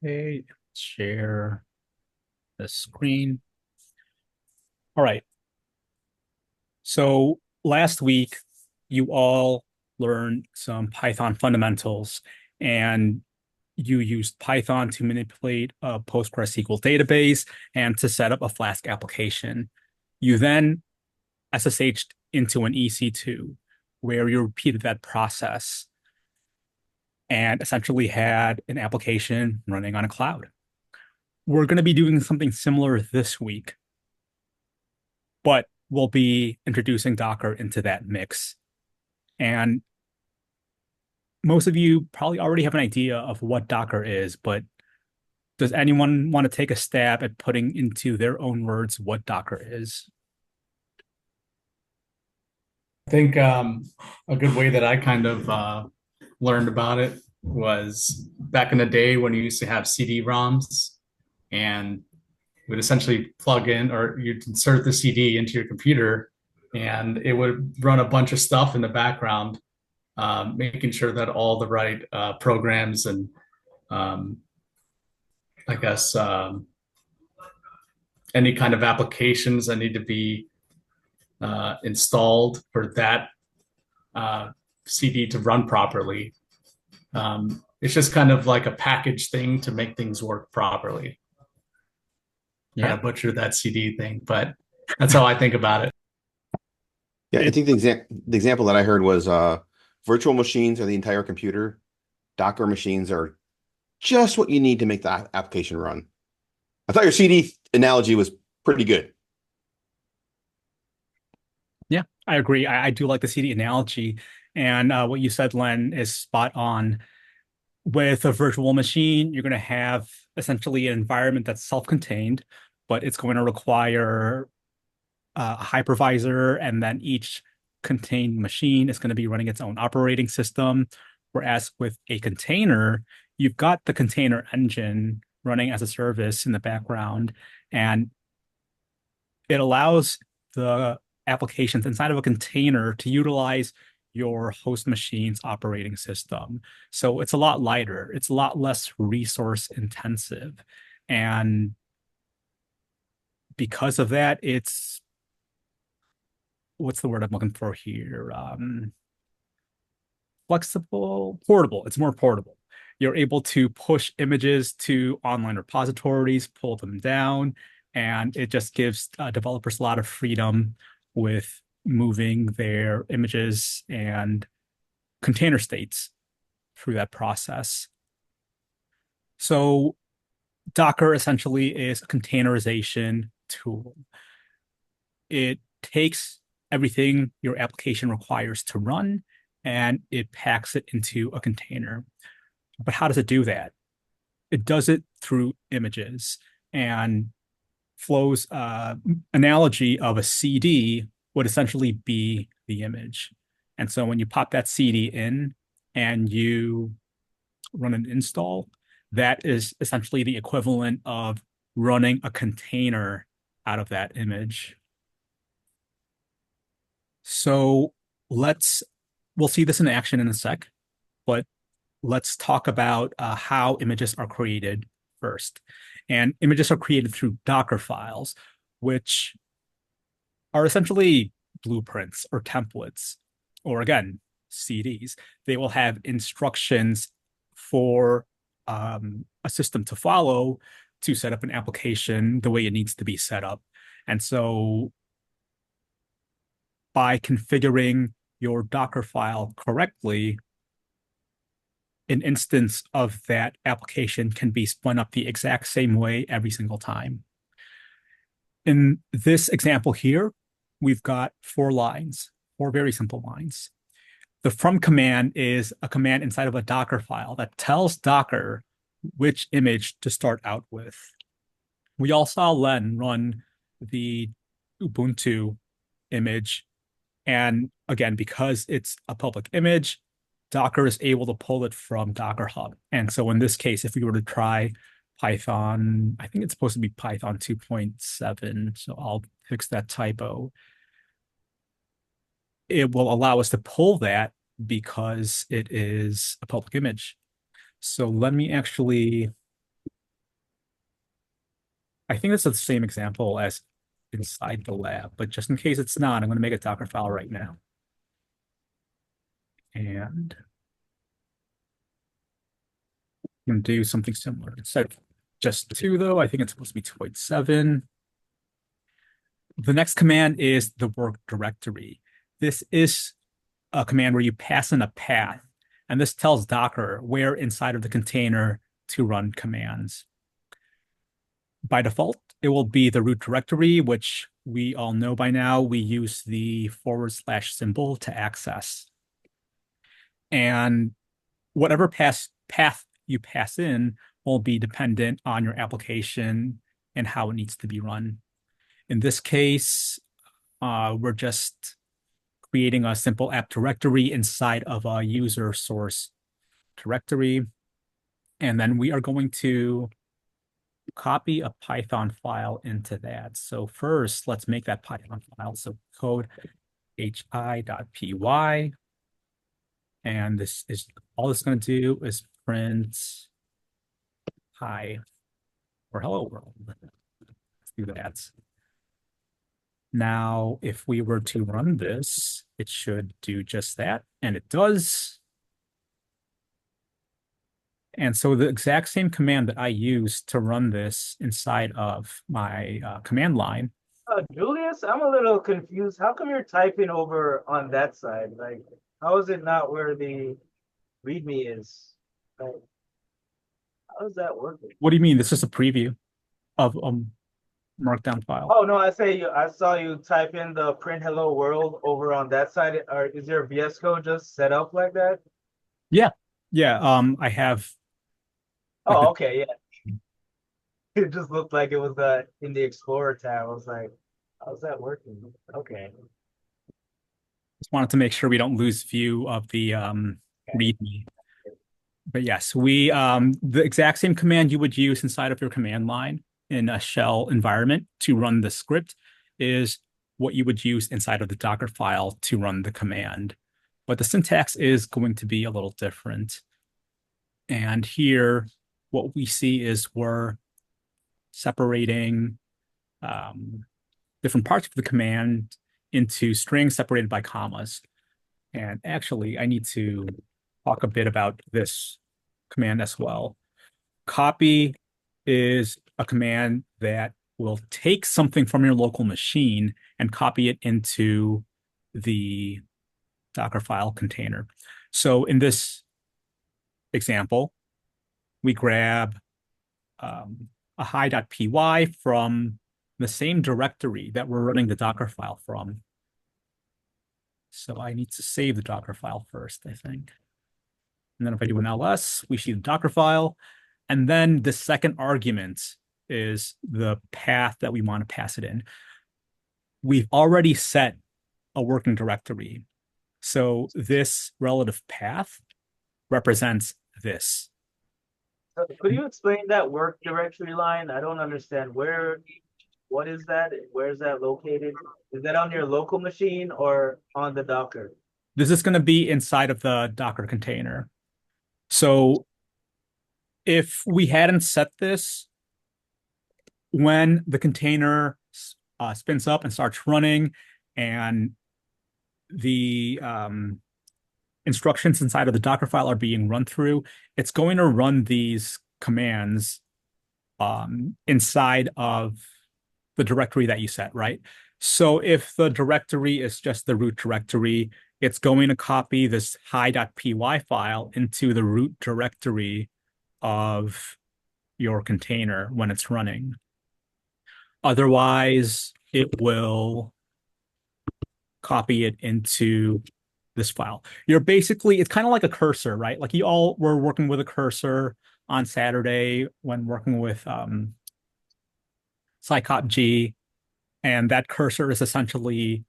Okay, share the screen. All right. So last week, you all learned some Python fundamentals, and you used Python to manipulate a PostgreSQL database and to set up a Flask application. You then SSH'd into an EC2, where you repeated that process and essentially had an application running on a cloud. We're going to be doing something similar this week, but we'll be introducing Docker into that mix. And most of you probably already have an idea of what Docker is, but does anyone want to take a stab at putting into their own words what Docker is? I think a good way that I kind of learned about it was back in the day when you used to have CD-ROMs and would essentially plug in or you'd insert the CD into your computer and it would run a bunch of stuff in the background, making sure that all the right programs and um, I guess any kind of applications that need to be installed for that uh, CD to run properly. It's just kind of like a package thing to make things work properly. Kind Yeah, of butcher that CD thing, but that's how I think about it. Yeah, I it, think the example that I heard was virtual machines are the entire computer. Docker machines are just what you need to make the application run. I thought your CD analogy was pretty good. yeah, I agree. I do like the CD analogy. And what you said, Len, is spot on. With a virtual machine, you're going to have essentially an environment that's self-contained, but it's going to require a hypervisor, and then each contained machine is going to be running its own operating system. Whereas with a container, you've got the container engine running as a service in the background, and it allows the applications inside of a container to utilize your host machine's operating system. So it's a lot lighter, it's a lot less resource intensive. And because of that, it's what's the word I'm looking for here? Flexible, portable. It's more portable. You're able to push images to online repositories, pull them down, and it just gives developers a lot of freedom with moving their images and container states through that process. So Docker essentially is a containerization tool. It takes everything your application requires to run and it packs it into a container. But how does it do that? It does it through images, and Flow's analogy of a CD would essentially be the image. And so when you pop that CD in and you run an install, that is essentially the equivalent of running a container out of that image. So let's we'll see this in action in a sec, but let's talk about how images are created first. And images are created through Docker files, which are essentially blueprints or templates, or again, CDs. They will have instructions for a system to follow to set up an application the way it needs to be set up. And so by configuring your Docker file correctly, an instance of that application can be spun up the exact same way every single time. In this example here, we've got 4 lines, 4 very simple lines. The from command is a command inside of a Docker file that tells Docker which image to start out with. We all saw Len run the Ubuntu image. And again, because it's a public image, Docker is able to pull it from Docker Hub. And so in this case, if we were to try Python, I think it's supposed to be Python 2.7, so I'll fix that typo. It will allow us to pull that because it is a public image. So let me actually I think that's the same example as inside the lab, but just in case it's not, I'm going to make a Docker file right now. And I'm going to do something similar. Instead of just 2, though, I think it's supposed to be 2.7. The next command is the work directory. This is a command where you pass in a path, and this tells Docker where inside of the container to run commands. By default, it will be the root directory, which we all know by now. We use the / symbol to access. And whatever path you pass in will be dependent on your application and how it needs to be run. In this case, we're just creating a simple app directory inside of a user source directory. And then we are going to copy a Python file into that. So first, let's make that Python file. So code hi.py. And this is all it's going to do is print hi or hello world. Let's do that. Now, if we were to run this, it should do just that, and it does. And so the exact same command that I used to run this inside of my command line. Julius, I'm a little confused. How come you're typing over on that side? Like, how is it not where the README is? Like, how is that working? What do you mean? This is a preview of markdown file. Oh no, I saw you type in the print hello world over on that side. Or is your VS Code just set up like that? Yeah. I have. Oh, okay, yeah. It just looked like it was in the Explorer tab. I was like, how's that working? Okay. Just wanted to make sure we don't lose view of the README. But yes, the exact same command you would use inside of your command line in a shell environment to run the script is what you would use inside of the Docker file to run the command. But the syntax is going to be a little different. And here, what we see is we're separating different parts of the command into strings separated by commas. And actually, I need to talk a bit about this command as well. Copy is a command that will take something from your local machine and copy it into the Docker file container. So in this example, we grab a hi.py from the same directory that we're running the Docker file from. So I need to save the Docker file first, I think. And then if I do an ls, we see the Docker file. And then the second argument is the path that we want to pass it in. We've already set a working directory. So this relative path represents this. Could you explain that work directory line? I don't understand. What is that? Where is that located? Is that on your local machine or on the Docker? This is going to be inside of the Docker container. So if we hadn't set this, when the container spins up and starts running and the instructions inside of the Docker file are being run through, it's going to run these commands inside of the directory that you set, right? So if the directory is just the root directory, it's going to copy this hi.py file into the root directory of your container when it's running. Otherwise, it will copy it into this file. It's kind of like a cursor, right? Like you all were working with a cursor on Saturday when working with scicopg, and that cursor is essentially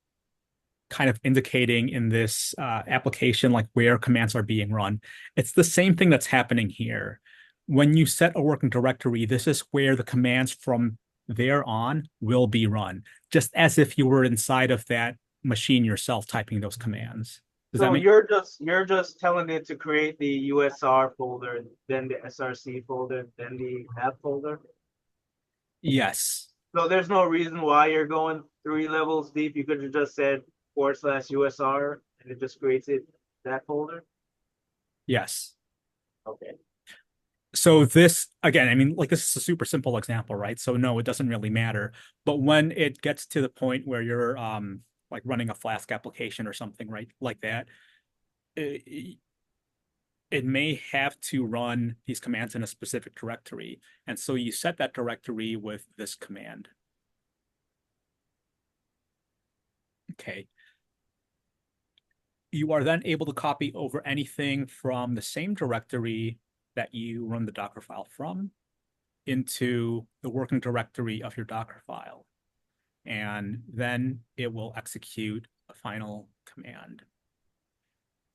kind of indicating in this application like where commands are being run. It's the same thing that's happening here. When you set a working directory, this is where the commands from there on will be run, just as if you were inside of that machine yourself typing those commands. So you're just telling it to create the USR folder, then the SRC folder, then the app folder? Yes. So there's no reason why you're going 3 levels deep. You could have just said /USR and it just creates it that folder. Yes. Okay. So this, again, I mean, like this is a super simple example, right? So no, it doesn't really matter. But when it gets to the point where you're like running a Flask application or something, right, like that, it, it may have to run these commands in a specific directory. And so you set that directory with this command. Okay. You are then able to copy over anything from the same directory that you run the Docker file from into the working directory of your Docker file. And then it will execute a final command.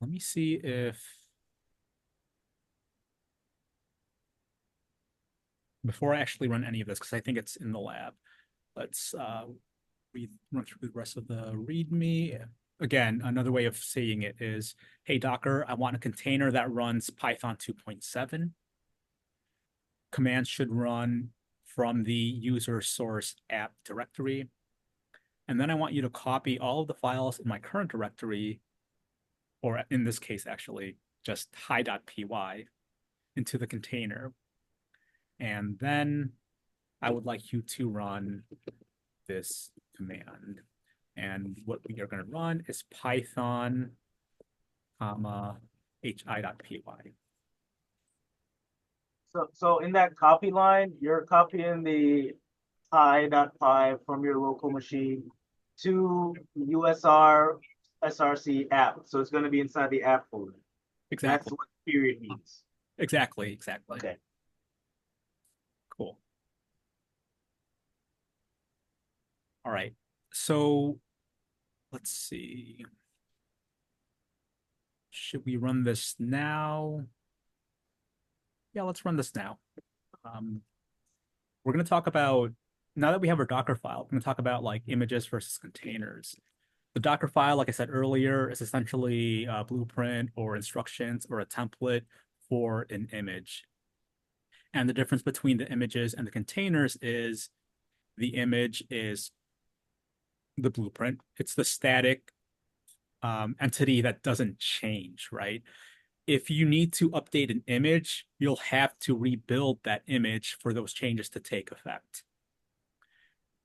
Let me see if, before I actually run any of this, because I think it's in the lab, let's run through the rest of the README. Again, another way of saying it is, hey, Docker, I want a container that runs Python 2.7. Commands should run from the user source app directory. And then I want you to copy all of the files in my current directory, or in this case, actually, just hi.py into the container. And then I would like you to run this command. And what we are going to run is Python, hi.py. So in that copy line, you're copying the hi.py from your local machine to USR SRC app. So it's going to be inside the app folder. That's Exactly. what period means. Exactly. Okay. Cool. All right. So let's see. Should we run this now? Yeah, let's run this now. We're going to talk about, now that we have our Docker file, we're going to talk about like images versus containers. The Docker file, like I said earlier, is essentially a blueprint or instructions or a template for an image. And the difference between the images and the containers is the image is the blueprint. It's the static entity that doesn't change, right? If you need to update an image, you'll have to rebuild that image for those changes to take effect.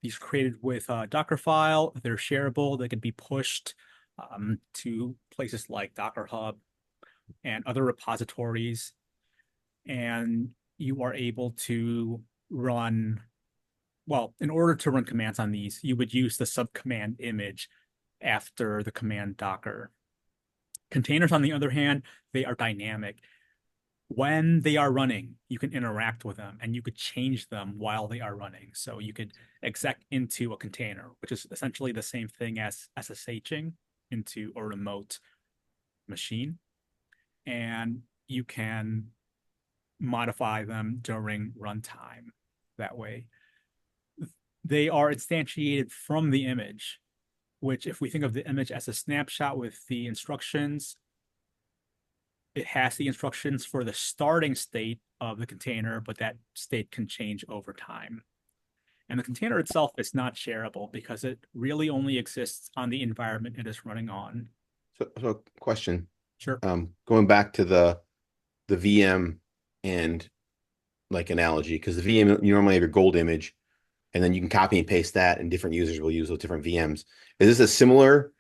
These are created with a Docker file. They're shareable. They can be pushed to places like Docker Hub and other repositories. And you are able to run, well, in order to run commands on these, you would use the subcommand image after the command Docker. Containers, on the other hand, they are dynamic. When they are running, you can interact with them and you could change them while they are running. So you could exec into a container, which is essentially the same thing as SSHing into a remote machine. And you can modify them during runtime that way. They are instantiated from the image, which if we think of the image as a snapshot with the instructions, it has the instructions for the starting state of the container, but that state can change over time. And the container itself is not shareable because it really only exists on the environment it is running on. So question. Sure. Going back to the VM and like analogy, because the VM, you normally have your gold image, and then you can copy and paste that, and different users will use those different VMs. Is this a similar?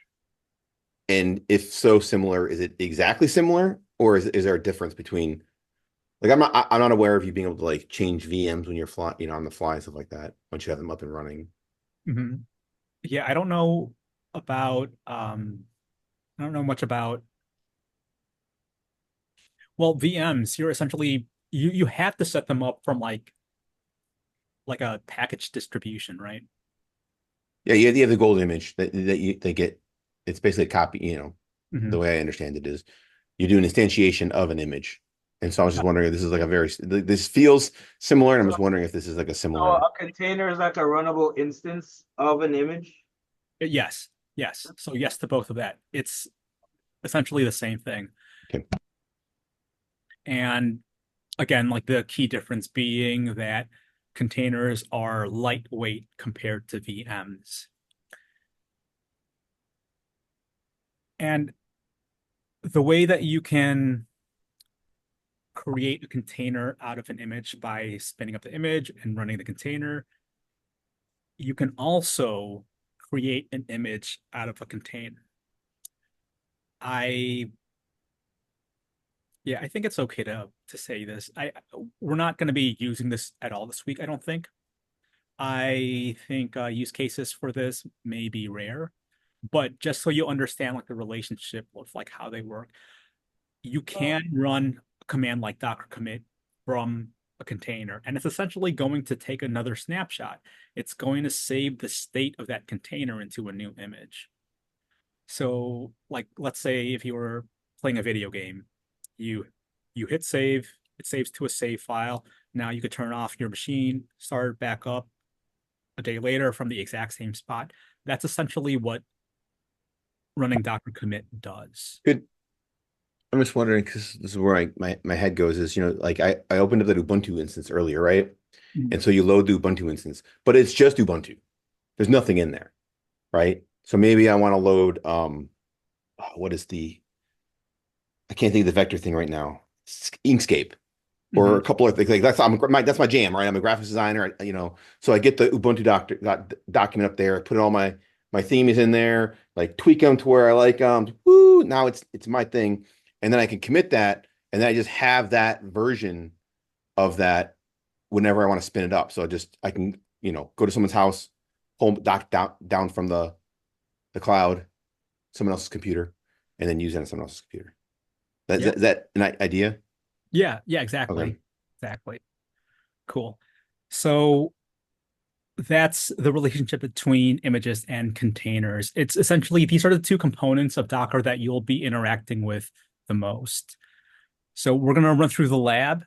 And if so similar, is it exactly similar, or is there a difference between? Like I'm not aware of you being able to like change VMs when you're fly, on the fly, stuff like that, once you have them up and running. Mm-hmm. Yeah, I don't know about I don't know much about, well, VMs. You're essentially you have to set them up from like a package distribution, right? Yeah, you have the gold image that they get. It's basically a copy. The Mm-hmm. way I understand it is you do an instantiation of an image. And so I was just wondering if this is like this feels similar, and I'm So, just wondering if this is like a so similar. a container is like a runnable instance of an image. Yes, yes. So yes to both of that. It's essentially the same thing. Okay. And again, like the key difference being that containers are lightweight compared to VMs. And the way that you can create a container out of an image by spinning up the image and running the container, you can also create an image out of a container. I think it's okay to say this. We're not going to be using this at all this week, I don't think. I think use cases for this may be rare, but just so you understand like the relationship of like how they work, you can run a command like docker commit from a container, and it's essentially going to take another snapshot. It's going to save the state of that container into a new image. So like, let's say if you were playing a video game, you hit save, it saves to a save file. Now you could turn off your machine, start it back up a day later from the exact same spot. That's essentially what running docker commit does. Good. I'm just wondering, because this is where my head goes is, like I opened up the Ubuntu instance earlier, right? Mhm. And so you load the Ubuntu instance, but it's just Ubuntu. There's nothing in there, right? So maybe I want to load, what is I can't think of the vector thing right now. Inkscape or a couple of things like that's my jam, right? I'm a graphics designer, so I get the Ubuntu document up there, put all my theme is in there, like tweak them to where I like them. Woo! Now it's my thing, and then I can commit that, and then I just have that version of that whenever I want to spin it up. So I can go to someone's house, home down from the cloud, someone else's computer, and then use it on someone else's computer. Is that an idea? Yeah, exactly. Okay. Exactly. Cool. So that's the relationship between images and containers. It's essentially, these are the two components of Docker that you'll be interacting with the most. So we're going to run through the lab.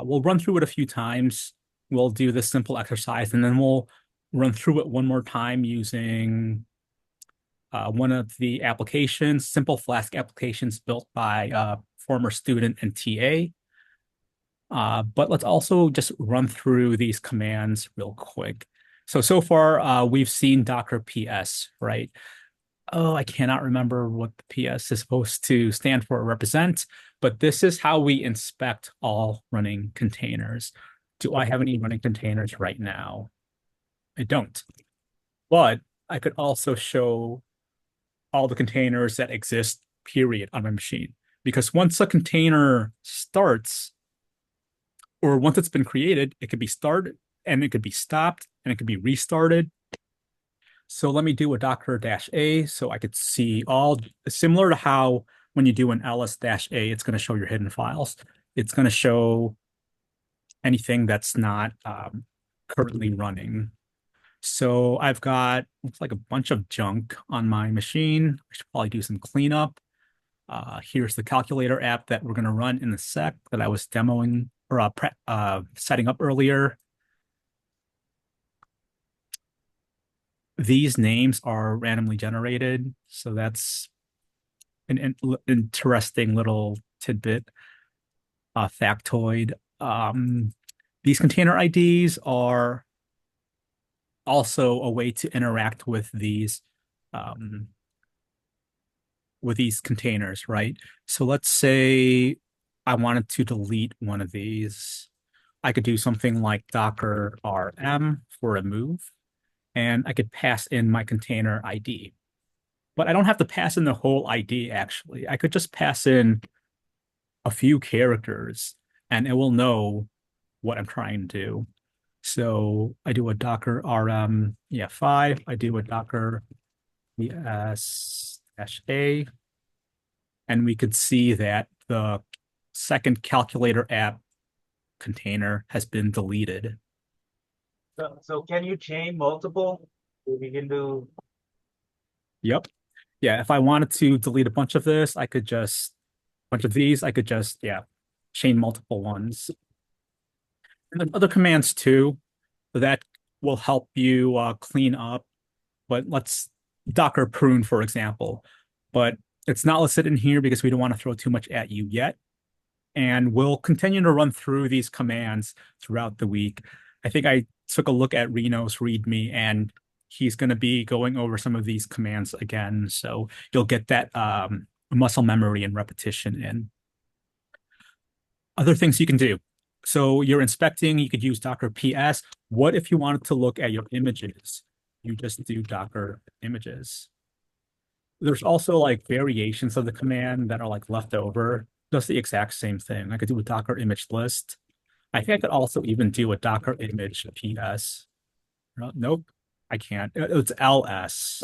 We'll run through it a few times. We'll do this simple exercise, and then we'll run through it one more time using one of the applications, simple Flask applications built by a former student and TA. But let's also just run through these commands real quick. So far, we've seen Docker PS, right? Oh, I cannot remember what the PS is supposed to stand for or represent, but this is how we inspect all running containers. Do I have any running containers right now? I don't. But I could also show all the containers that exist, period, on my machine. Because once a container starts, or once it's been created, it could be started, and it could be stopped, and it could be restarted. So let me do a docker-a so I could see all, similar to how when you do an ls-a, it's going to show your hidden files. It's going to show anything that's not currently running. So I've got, looks like a bunch of junk on my machine. I should probably do some cleanup. Here's the calculator app that we're going to run in the sec that I was demoing or setting up earlier. These names are randomly generated, so that's an interesting little tidbit, factoid. These container IDs are also a way to interact with these containers, right? So let's say I wanted to delete one of these. I could do something like docker rm for remove, and I could pass in my container ID. But I don't have to pass in the whole ID, actually. I could just pass in a few characters, and it will know what I'm trying to do. So I do a docker rm ef5, I do a docker es-a, and we could see that the second calculator app container has been deleted. So can you chain multiple? We can do. Yep. Yeah, if I wanted to delete a bunch of this, I could just, chain multiple ones. And then other commands too, that will help you clean up. But let's docker prune, for example. But it's not listed in here because we don't want to throw too much at you yet. And we'll continue to run through these commands throughout the week. I think I took a look at Reno's README, and he's going to be going over some of these commands again. So you'll get that muscle memory and repetition in. Other things you can do. So you're inspecting, you could use Docker PS. What if you wanted to look at your images? You just do Docker images. There's also like variations of the command that are like left over. Does the exact same thing. I could do a Docker image list. I think I could also even do a Docker image PS. Nope, I can't. It's LS,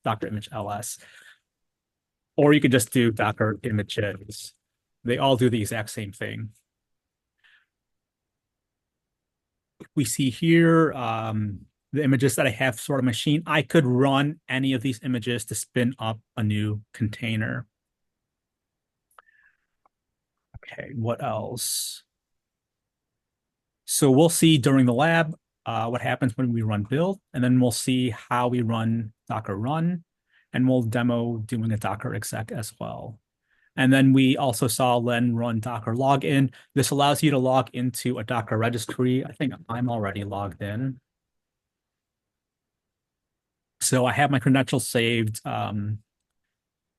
Docker image LS. Or you could just do Docker images. They all do the exact same thing. We see here the images that I have stored on machine. I could run any of these images to spin up a new container. Okay, what else? So we'll see during the lab what happens when we run build, and then we'll see how we run Docker run, and we'll demo doing a Docker exec as well. And then we also saw Len run Docker login. This allows you to log into a Docker registry. I think I'm already logged in. So I have my credentials saved in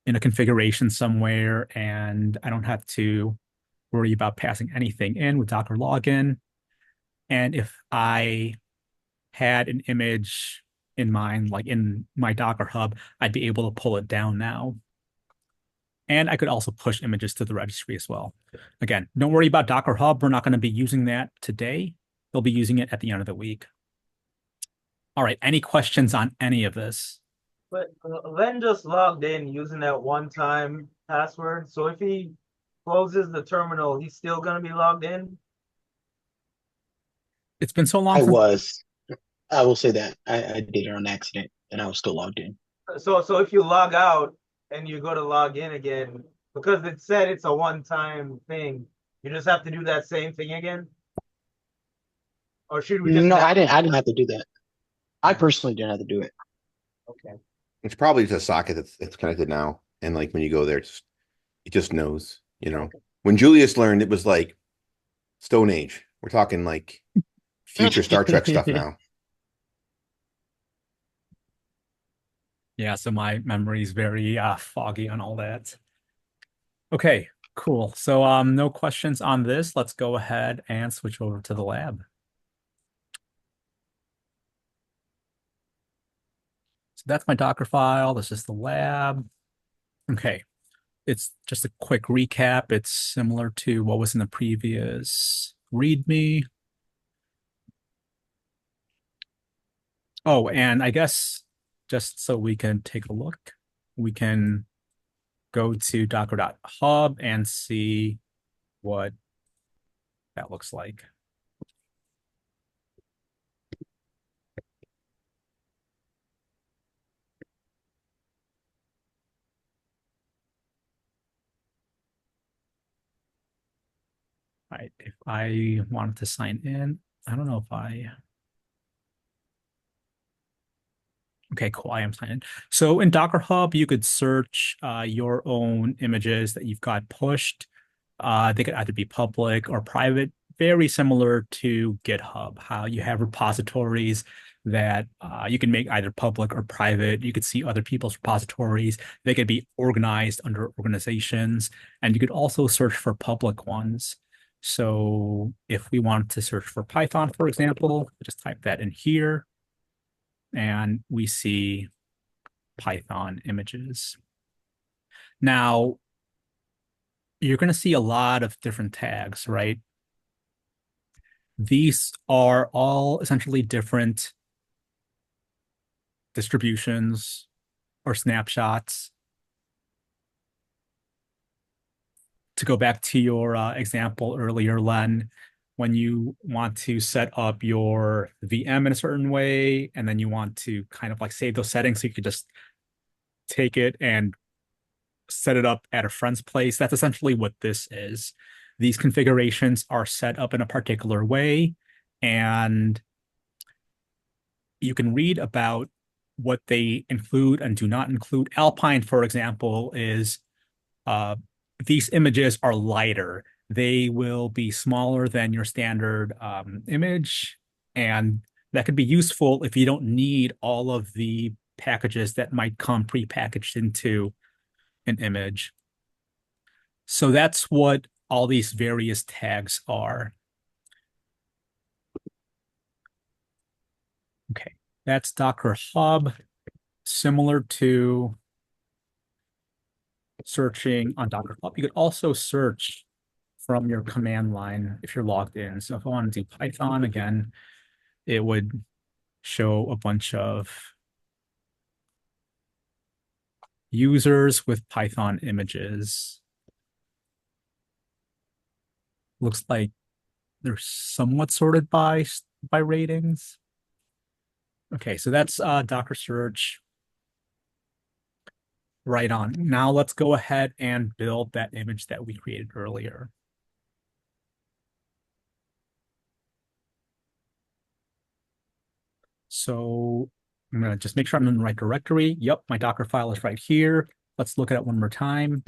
a configuration somewhere, and I don't have to worry about passing anything in with Docker login. And if I had an image in mind, like in my Docker hub, I'd be able to pull it down now. And I could also push images to the registry as well. Again, don't worry about Docker Hub. We're not going to be using that today. They'll be using it at the end of the week. All right, any questions on any of this? But Len just logged in using that one-time password. So if he closes the terminal, he's still going to be logged in? It's been so long I since was. I will say that. I did it on accident and I was still logged in. So if you log out and you go to log in again, because it said it's a one-time thing, you just have to do that same thing again? Or should we just No, I didn't have to do that. I personally didn't have to do it. Okay. It's probably just a socket that's connected now. And like when you go there, it just knows, you know. When Julius learned, it was like Stone Age. We're talking like future Star Trek stuff now. Yeah, so my memory is very foggy on all that. Okay, cool. So no questions on this. Let's go ahead and switch over to the lab. So that's my Docker file. This is the lab. Okay, it's just a quick recap. It's similar to what was in the previous README. Oh, and I guess just so we can take a look, we can go to docker.hub and see what that looks like. All right, if I wanted to sign in, I don't know if I... Okay, cool. I am signed in. So in Docker Hub, you could search your own images that you've got pushed. They could either be public or private, very similar to GitHub, how you have repositories that you can make either public or private. You could see other people's repositories. They could be organized under organizations, and you could also search for public ones. So if we wanted to search for Python, for example, just type that in here, and we see Python images. Now, you're going to see a lot of different tags, right? These are all essentially different distributions or snapshots. To go back to your example earlier, Len, when you want to set up your VM in a certain way, and then you want to kind of like save those settings, so you could just take it and set it up at a friend's place. That's essentially what this is. These configurations are set up in a particular way, and you can read about what they include and do not include. Alpine, for example, is these images are lighter. They will be smaller than your standard image. And that could be useful if you don't need all of the packages that might come prepackaged into an image. So that's what all these various tags are. Okay, that's Docker Hub, similar to searching on Docker Hub. You could also search from your command line if you're logged in. So if I want to do Python again, it would show a bunch of users with Python images. Looks like they're somewhat sorted by ratings. Okay, so that's Docker search. Right on. Now let's go ahead and build that image that we created earlier. So I'm going to just make sure I'm in the right directory. Yep, my Docker file is right here. Let's look at it one more time.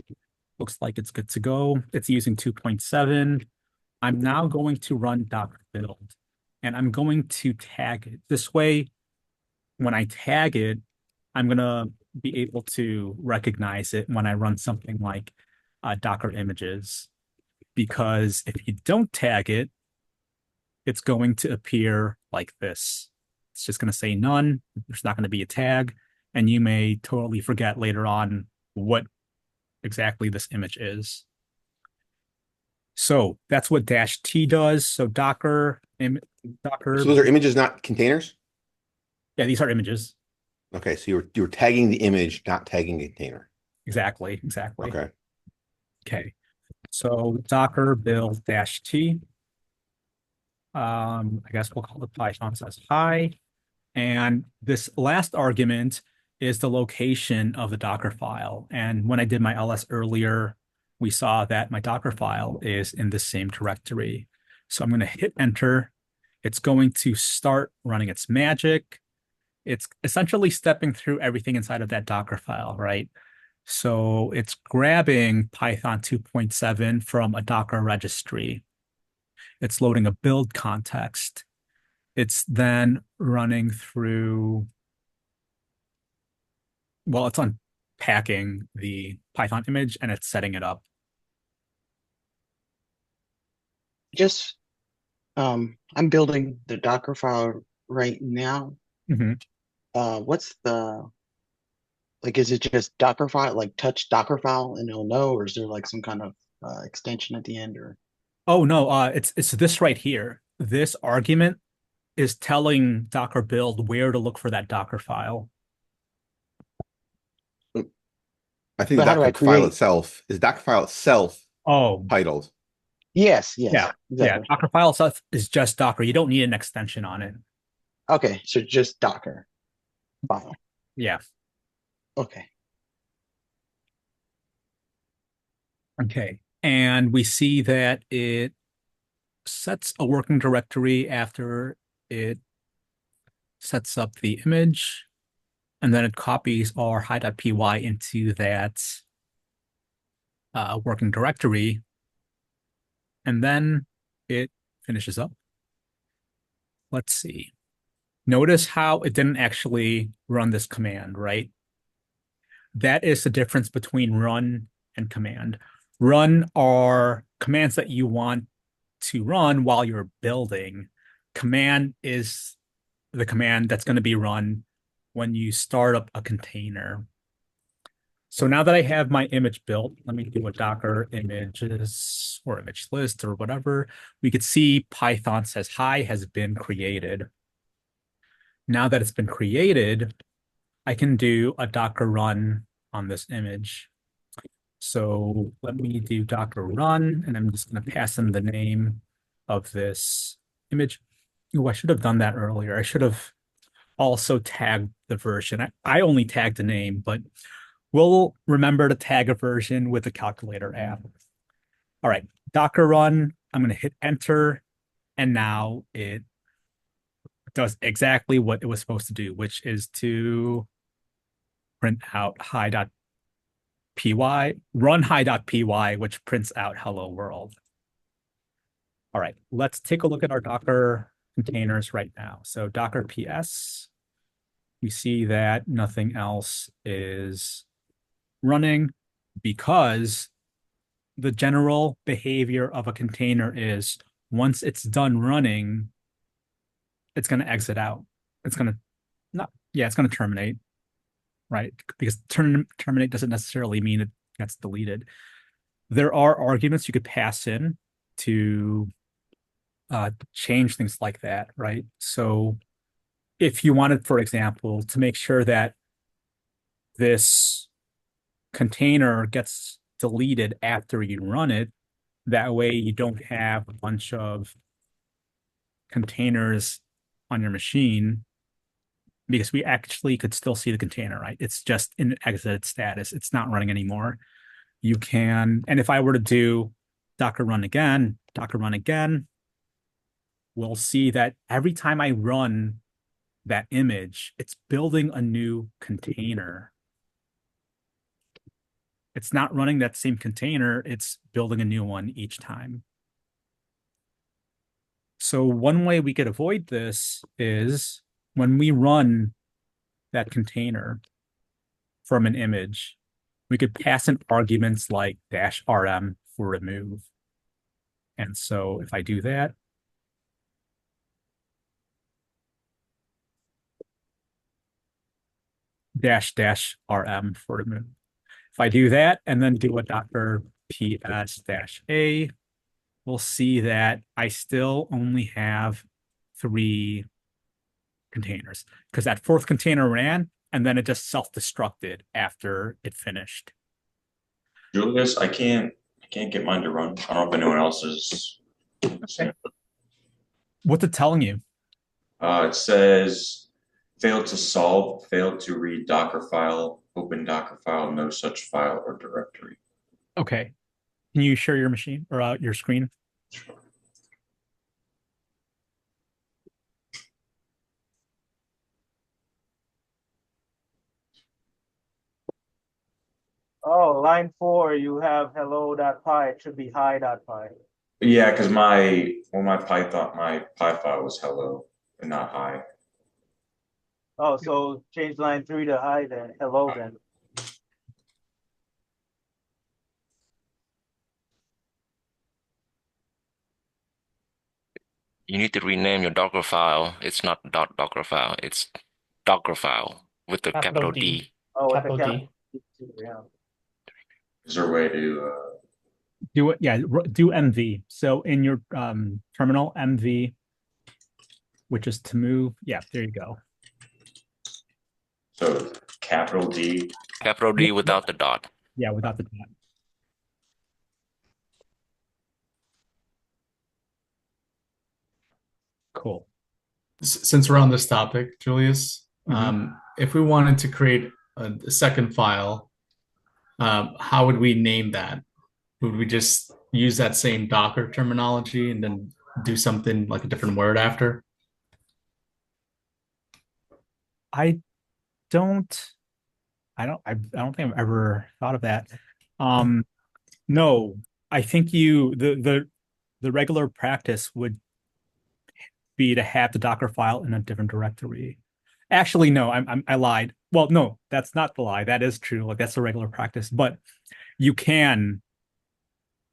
Looks like it's good to go. It's using 2.7. I'm now going to run Docker build, and I'm going to tag it. This way, when I tag it, I'm going to be able to recognize it when I run something like Docker images. Because if you don't tag it, it's going to appear like this. It's just going to say none. There's not going to be a tag. And you may totally forget later on what exactly this image is. So that's what -t does. So Docker. So those are images, not containers? Yeah, these are images. Okay, so you're tagging the image, not tagging a container. Exactly. Okay. Okay. So Docker build -t. I guess we'll call it Python says hi. And this last argument is the location of the Docker file. And when I did my ls earlier, we saw that my Docker file is in the same directory. So I'm going to hit enter. It's going to start running its magic. It's essentially stepping through everything inside of that Docker file, right? So it's grabbing Python 2.7 from a Docker registry. It's loading a build context. It's then running through, well, it's unpacking the Python image and it's setting it up. Just I'm building the Docker file right now. Mhm. What's the like? Is it just Docker file, like touch Docker file, and it'll know, or is there like some kind of extension at the end, or? Oh no, it's this right here. This argument is telling Docker build where to look for that Docker file. I think the But how do I Docker file create? itself is Docker file itself Oh, titled. Yes, yeah. Yeah, exactly. Docker file stuff is just Docker. You don't need an extension on it. Okay, so just Docker file. Yeah. Okay. Okay. And we see that it sets a working directory after it sets up the image, and then it copies our hi.py into that working directory, and then it finishes up. Let's see. Notice how it didn't actually run this command, right? That is the difference between run and command. Run are commands that you want to run while you're building. Command is the command that's going to be run when you start up a container. So now that I have my image built, let me do a Docker images or image list or whatever. We could see Python says hi has been created. Now that it's been created, I can do a Docker run on this image. So let me do Docker run, and I'm just going to pass in the name of this image. Oh, I should have done that earlier. I should have also tagged the version. I only tagged the name, but we'll remember to tag a version with the calculator app. All right, Docker run. I'm going to hit enter, and now it does exactly what it was supposed to do, which is to print out hi.py, run hi.py, which prints out hello world. All right, let's take a look at our Docker containers right now. So Docker PS, we see that nothing else is running because the general behavior of a container is once it's done running, it's going to exit out. It's going to not, yeah, it's going to terminate, right? Because terminate doesn't necessarily mean it gets deleted. There are arguments you could pass in to change things like that, right? So if you wanted, for example, to make sure that this container gets deleted after you run it, that way you don't have a bunch of containers on your machine, because we actually could still see the container, right? It's just in exit status. It's not running anymore. You can, and if I were to do Docker run again, we'll see that every time I run that image, it's building a new container. It's not running that same container, it's building a new one each time. So one way we could avoid this is when we run that container from an image, we could pass in arguments like -rm for remove. And so if I do that, -rm for remove. If I do that and then do a Docker ps-a, we'll see that I still only have 3 containers because that 4th container ran and then it just self-destructed after it finished. Julius, I can't get mine to run. I don't know if anyone else is. Okay. What's it telling you? It says failed to solve, failed to read Docker file, open Docker file, no such file or directory. Okay. Can you share your machine or your screen? Oh, line 4, you have hello.py. It should be hi.py. Yeah, because my py file was hello and not hi. Oh, so change line 3 to hi then. Hello then. You need to rename your Docker file. It's not .docker file. It's Docker file with the capital D. Oh, with the Capital D. yeah. Is there a way to Do it, yeah, do MV. So in your terminal, MV, which is to move. Yeah, there you go. so capital D? Capital D without the dot. Yeah, without the dot. Cool. Since we're on this topic, Julius, if we wanted to create a second file, how would we name that? Would we just use that same Docker terminology and then do something like a different word after? I don't think I've ever thought of that. No, I think the regular practice would be to have the Docker file in a different directory. Actually, no, I lied. Well, no, that's not the lie. That is true. Like that's the regular practice, but you can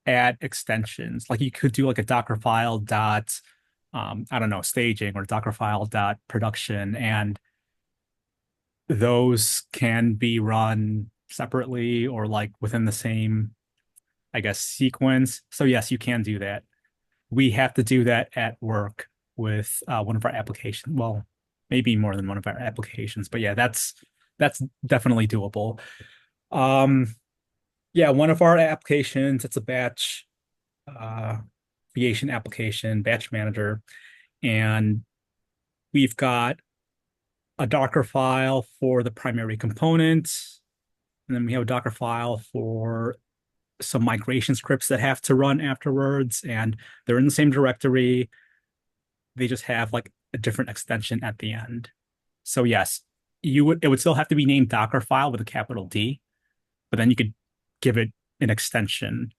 add extensions. Like you could do like a Docker file dot I don't know, staging, or Docker file dot production, and those can be run separately or like within the same, I guess, sequence. So yes, you can do that. We have to do that at work with one of our applications. Well, maybe more than one of our applications, but yeah, that's definitely doable. Yeah, one of our applications, it's a batch creation application, batch manager, and we've got a Docker file for the primary component, and then we have a Docker file for some migration scripts that have to run afterwards, and they're in the same directory. They just have like a different extension at the end. So yes, it would still have to be named Docker file with a capital D, but then you could give it an extension.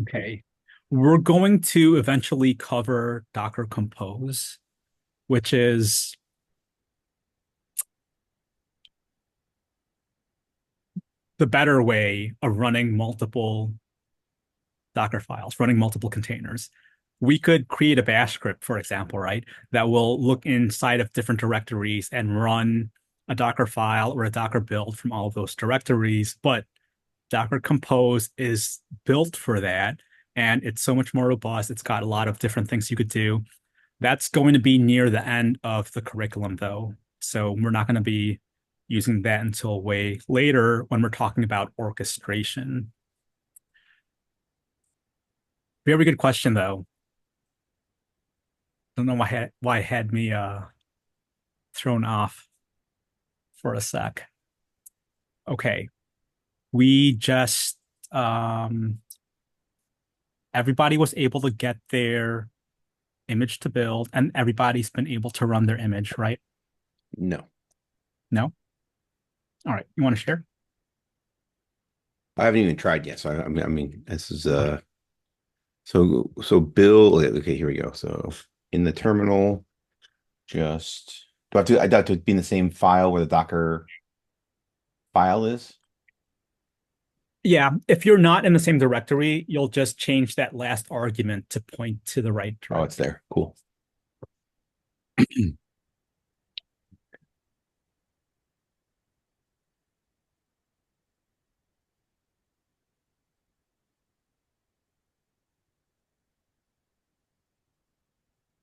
Okay. We're going to eventually cover Docker Compose, which is the better way of running multiple Docker files, running multiple containers. We could create a bash script, for example, right, that will look inside of different directories and run a Docker file or a Docker build from all of those directories. But Docker Compose is built for that, and it's so much more robust. It's got a lot of different things you could do. That's going to be near the end of the curriculum, though. So we're not going to be using that until way later when we're talking about orchestration. Very good question, though. Don't know why it had me thrown off for a sec. Okay. We just everybody was able to get their image to build, and everybody's been able to run their image, right? No, No? All right. You want to share? I haven't even tried yet. So I mean, this is so Bill. Okay, here we go. So in the terminal, just I have to be in the same file where the Docker file is. Yeah, if you're not in the same directory, you'll just change that last argument to point to the right Oh, it's directory. there. Cool.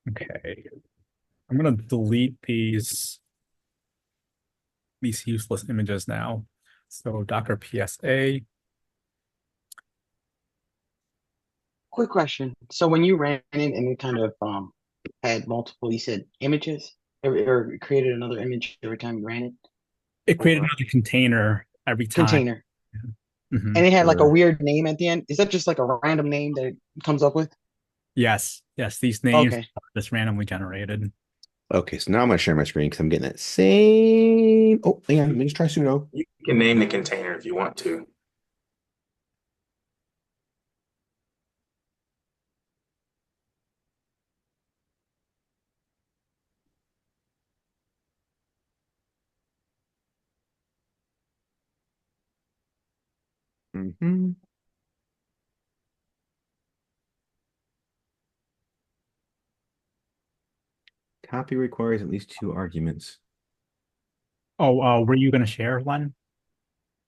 Okay. I'm gonna delete these useless images now. So Docker PSA. Quick question. So when you ran it and it kind of had multiple, you said images or created another image every time you ran it It created or another container every time. container. Mhm. And it had like a Sure. weird name at the end. Is that just like a random name that it comes up with? Yes, yes, these names Okay. are just randomly generated. Okay, so now I'm gonna share my screen because I'm getting that same. Oh, hang on. Let me just try sudo. You can name the container if you want to. Mhm. Copy requires at least two arguments. Oh, were you gonna share one?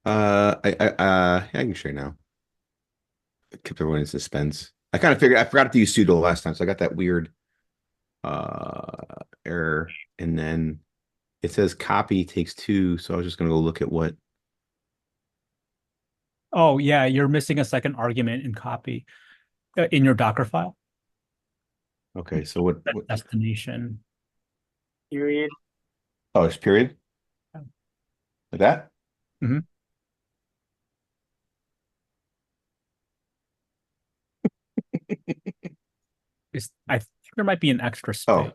I can share now. I kept everyone in suspense. I kind of figured I forgot to use sudo last time, so I got that weird error. And then it says copy takes two, so I was just gonna go look at what. Oh, yeah, you're missing a second argument in copy in your Docker file. Okay, so what Destination. Period. oh, it's period like that. Mhm. I think there might be an extra space, Oh,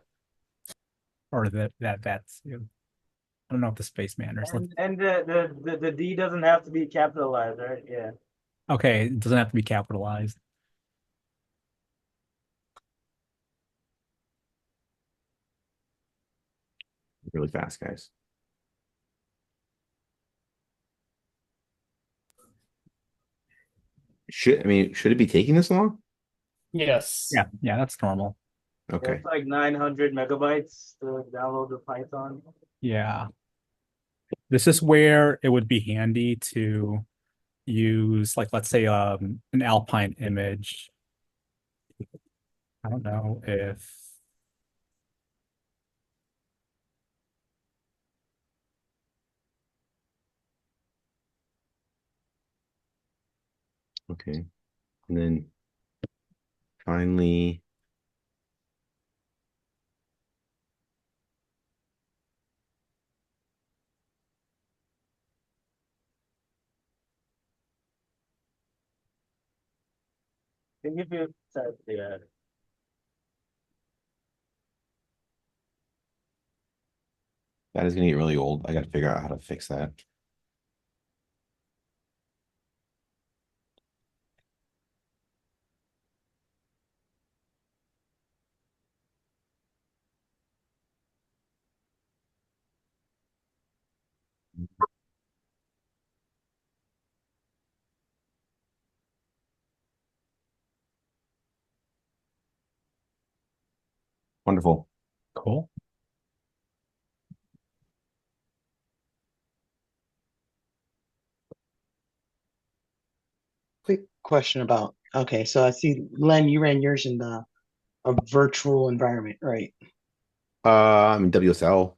or that's I don't know if the space matters. And the D doesn't have to be capitalized, right? Yeah. Okay, it doesn't have to be capitalized. really fast, guys. Should it be taking this long? Yes. Yeah, that's normal. Okay. It's like 900 megabytes to download the Python. Yeah. This is where it would be handy to use, like, let's say an Alpine image. I don't know if Okay. And then finally, Can give you yeah. that is gonna get really old. I gotta figure out how to fix that. Wonderful. Cool. Quick question about, okay, so I see Len, you ran yours in a virtual environment, right? I'm in WSL.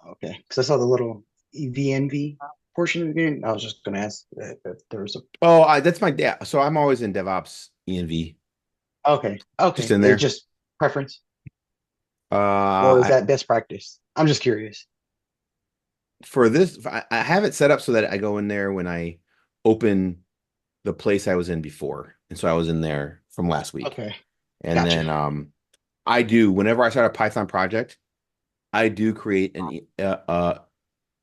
Okay, because I saw the little VNV portion of the game. I was just gonna ask if there was a. Oh, that's my dad. So I'm always in DevOps ENV, Okay, just okay, in it's there. just preference, Uh, or is I, that best practice? I'm just curious. for this, I have it set up so that I go in there when I open the place I was in before, and so I was in there from last week, Okay, and gotcha. then I do whenever I start a Python project, I do create a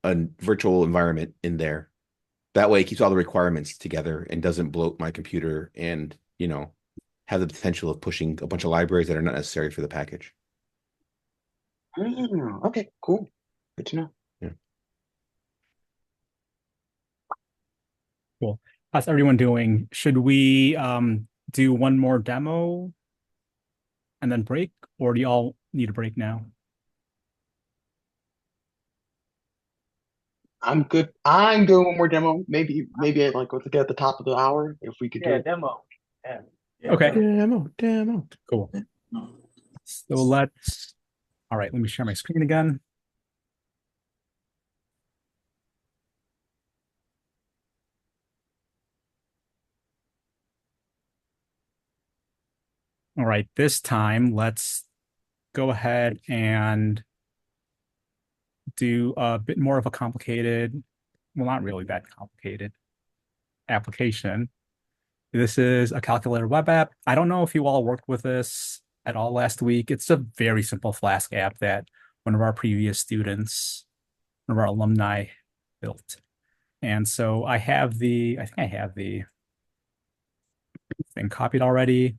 virtual environment in there. That way, it keeps all the requirements together and doesn't bloat my computer and, have the potential of pushing a bunch of libraries that are not necessary for the package. Okay, cool. Good to know. Yeah. Cool. How's everyone doing? Should we do one more demo and then break, or do y'all need a break now? I'm good. I'm doing one more demo. Maybe at like at the top of the hour if we could do Yeah, it. demo. Yeah. Okay, Demo. cool. So all right, let me share my screen again. All right, this time let's go ahead and do a bit more of a complicated, well, not really that complicated application. This is a calculator web app. I don't know if you all worked with this at all last week. It's a very simple Flask app that one of our previous students, one of our alumni built. And so I think I have the thing copied already.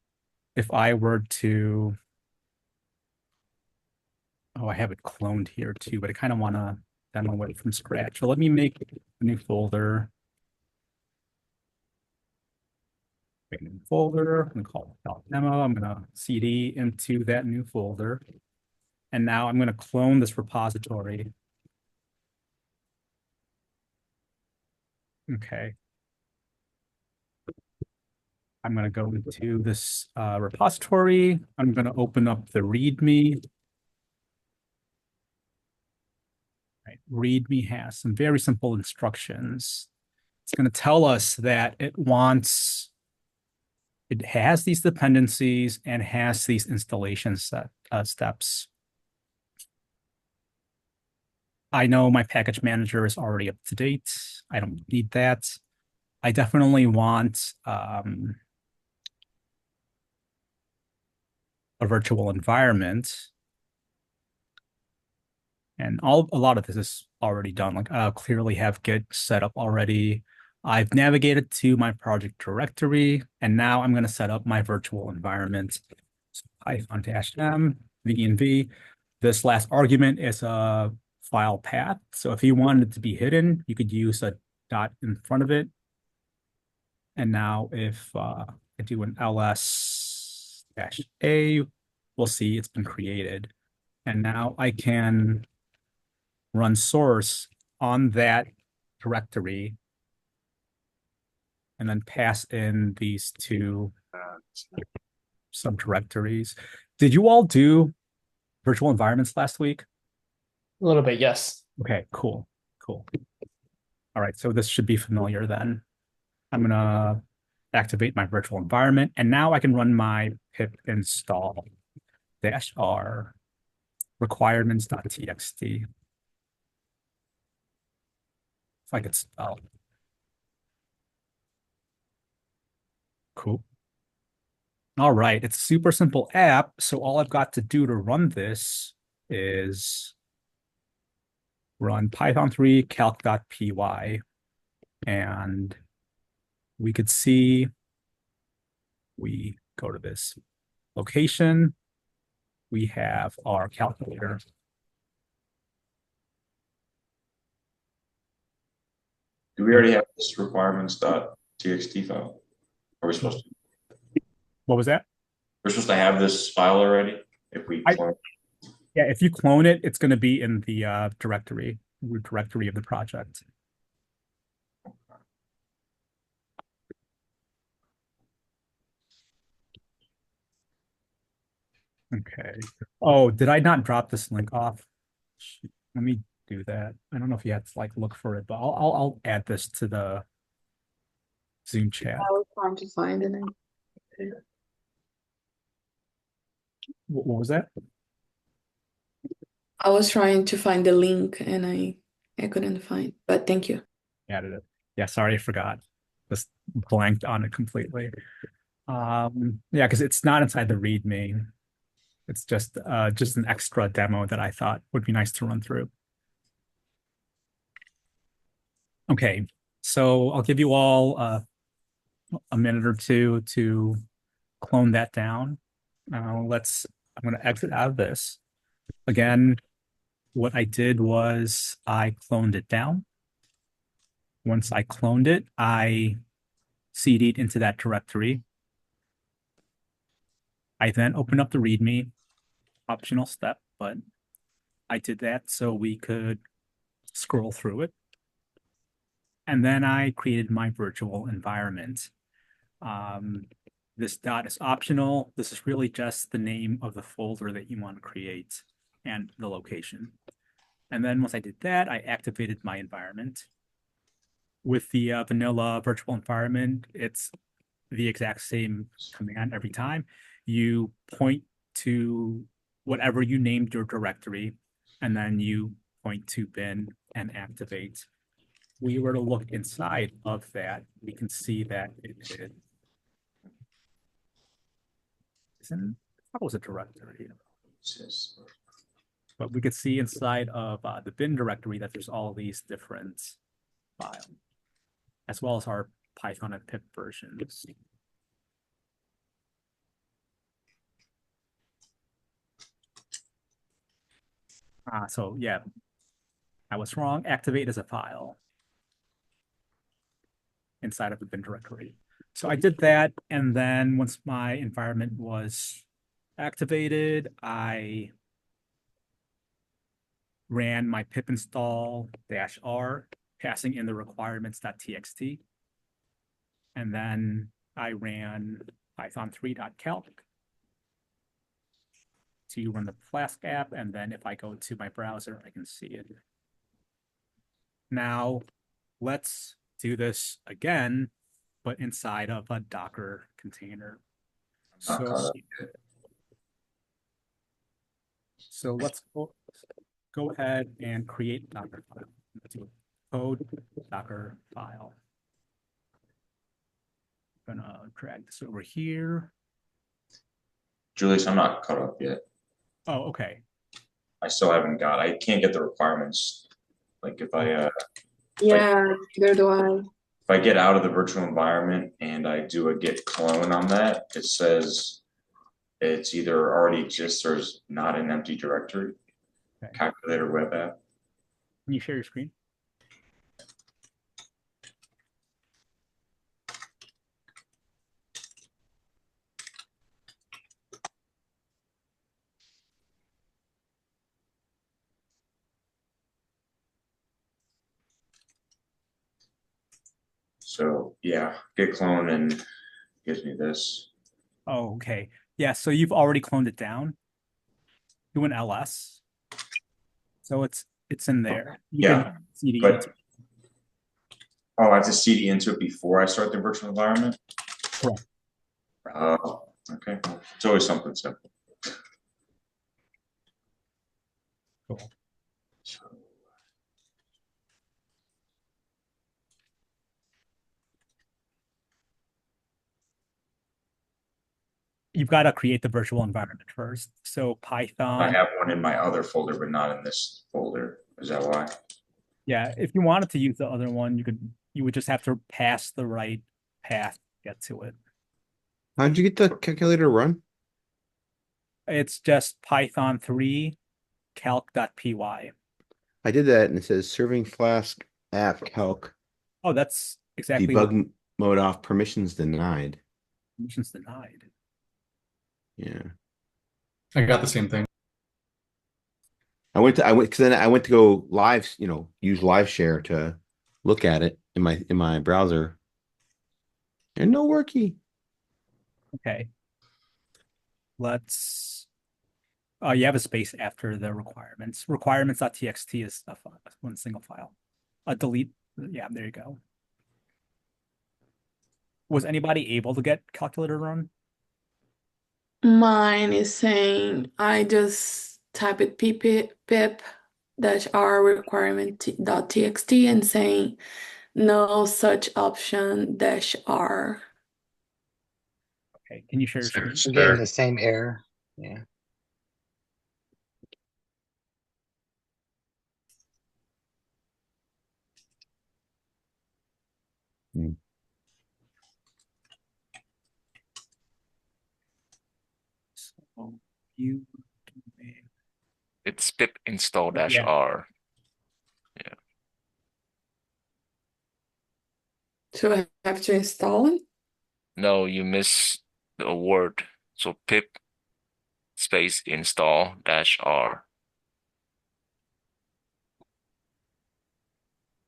If I were to, oh, I have it cloned here too, but I kind of want to demo it from scratch. So let me make a new folder. Make a new folder. I'm going to call it demo. I'm going to CD into that new folder. And now I'm going to clone this repository. Okay. I'm going to go into this repository. I'm going to open up the README. Right. README has some very simple instructions. It's going to tell us that it has these dependencies and has these installation steps. I know my package manager is already up to date. I don't need that. I definitely want a virtual environment. And a lot of this is already done. Like I'll clearly have Git set up already. I've navigated to my project directory, and now I'm going to set up my virtual environment. So Python-m, venv. This last argument is a file path. So if you wanted it to be hidden, you could use a dot in front of it. And now if I do an ls-a, we'll see it's been created. And now I can run source on that directory and then pass in these two subdirectories. Did you all do virtual environments last week? A little bit, yes. Okay, cool. All right, so this should be familiar then. I'm gonna activate my virtual environment, and now I can run my pip install -r requirements.txt. If I could spell. Cool. All right, it's a super simple app. So all I've got to do to run this is run python3 calc.py. And we could see, we go to this location, we have our calculator. Do we already have this requirements.txt file? Are we supposed to? What was that? We're supposed to have this file already if we clone. Yeah, if you clone it, it's going to be in the directory of the project. Okay. Oh, did I not drop this link off? Shoot, let me do that. I don't know if you have to like look for it, but I'll add this to the Zoom chat. I was trying to find it. What was that? I was trying to find the link and I couldn't find, but thank you. Added it. Yeah, sorry, I forgot. Just blanked on it completely. Yeah, because it's not inside the README. It's just an extra demo that I thought would be nice to run through. Okay, so I'll give you all a minute or two to clone that down. I'm going to exit out of this. Again, what I did was I cloned it down. Once I cloned it, I CD'd into that directory. I then opened up the README, optional step, but I did that so we could scroll through it. And then I created my virtual environment. This dot is optional. This is really just the name of the folder that you want to create and the location. And then once I did that, I activated my environment. With the vanilla virtual environment, it's the exact same command every time. You point to whatever you named your directory, and then you point to bin and activate. We were to look inside of that, we can see that it was a directory. But we could see inside of the bin directory that there's all these different files, as well as our Python and pip versions. So yeah, I was wrong. Activate as a file inside of the bin directory. So I did that, and then once my environment was activated, I ran my pip install -r, passing in the requirements.txt. And then I ran python3.calc to run the Flask app. And then if I go to my browser, I can see it. Now let's do this again, but inside of a Docker container. So let's go ahead and create Docker file. Let's do code Docker file. I'm gonna drag this over here. Julius, I'm not caught up yet. Oh, okay. I still haven't got. I can't get the requirements. Like if I Yeah, neither do I. if I get out of the virtual environment and I do a git clone on that, it says it's either already exists or is not an empty directory. Okay. Calculator web app. Can you share your screen? So yeah, git clone and gives me this. Oh, okay. Yeah, so you've already cloned it down. Do an ls. So it's in there. You Yeah, can CD but I have to CD into it before I start the virtual environment? Correct. Okay. It's always something simple. Cool. So, you've got to create the virtual environment first. So Python. I have one in my other folder, but not in this folder. Is that why? Yeah, if you wanted to use the other one, you would just have to pass the right path to get to it. How did you get the calculator to run? It's just Python3 calc.py. I did that and it says serving Flask app calc Oh, that's exactly debug mode off, permissions denied. permissions denied. Yeah. I got the same thing. Because then I went to go live, use live share to look at it in my browser. And no worky. Okay. Let's you have a space after the requirements. Requirements.txt is one single file. Delete. Yeah, there you go. Was anybody able to get calculator run? Mine is saying I just type it pip dash r requirement.txt and saying no such option dash r. Okay, can you share your screen? I'm getting the same error. Yeah. So you It's pip install dash Yeah. R. So I have to install it? No, you miss a word. So pip space install dash R.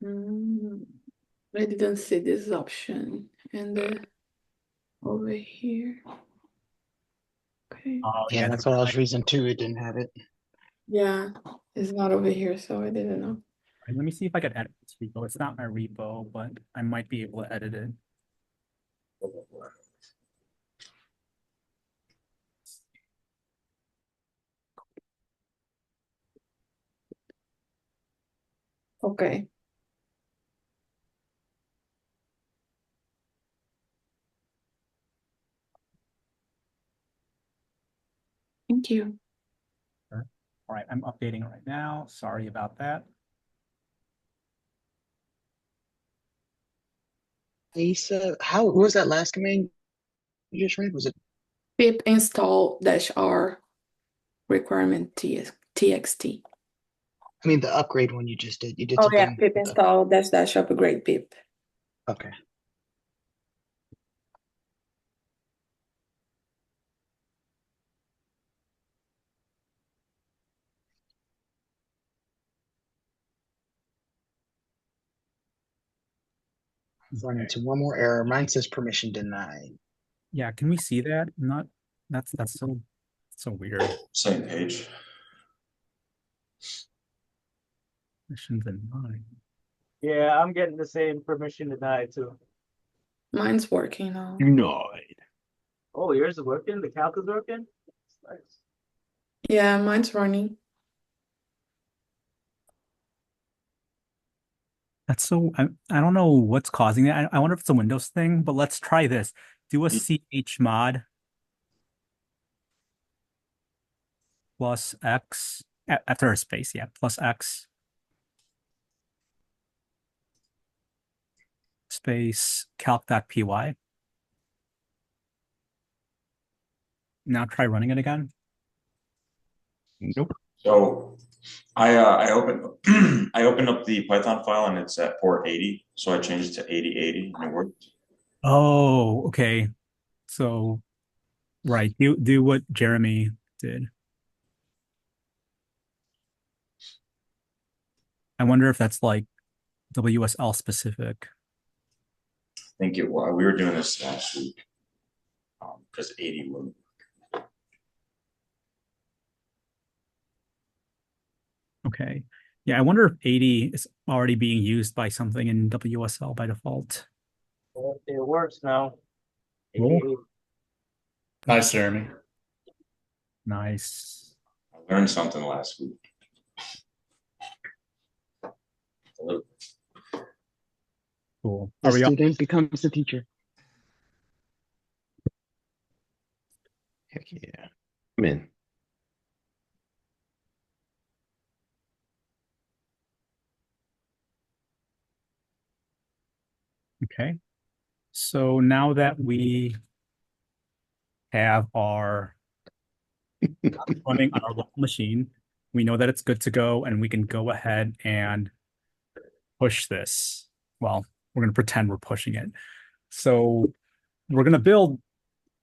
I didn't see this option. And over here. Okay. Yeah, that's what I was reason too. It didn't have it. Yeah, it's not over here, so I didn't know. Let me see if I can edit this repo. It's not my repo, but I might be able to edit it. Okay. Thank you. All right, I'm updating right now. Sorry about that. Lisa, what was that last command you just read? Was it Pip install dash r requirement txt. I mean the upgrade one you just did. You did Oh yeah, something pip with the install dash upgrade pip. okay. Run into one more error. Mine says permission denied. Yeah, can we see that? Not that's so weird. Same page. Permission denied. Yeah, I'm getting the same permission denied too. Mine's working now. Denied. Oh, yours is working? The calc is working? Nice. Yeah, mine's running. That's so I don't know what's causing it. I wonder if it's a Windows thing, but let's try this. Do a chmod plus X after a space, yeah, plus X space calc.py. Now try running it again. Nope. So I opened I opened up the Python file and it's at port 80. So I changed it to 8080 and it worked. Oh, okay. So right, do what Jeremy did. I wonder if that's like WSL specific. I think it was. We were doing this last week because 80 would. Okay. Yeah, I wonder if 80 is already being used by something in WSL by default. It works now. Cool. Nice, Jeremy. Nice. I learned something last week. Cool. The student becomes the teacher. Heck yeah. I'm in. Okay. So now that we have our running on our local machine, we know that it's good to go, and we can go ahead and push this. Well, we're going to pretend we're pushing it. So we're going to build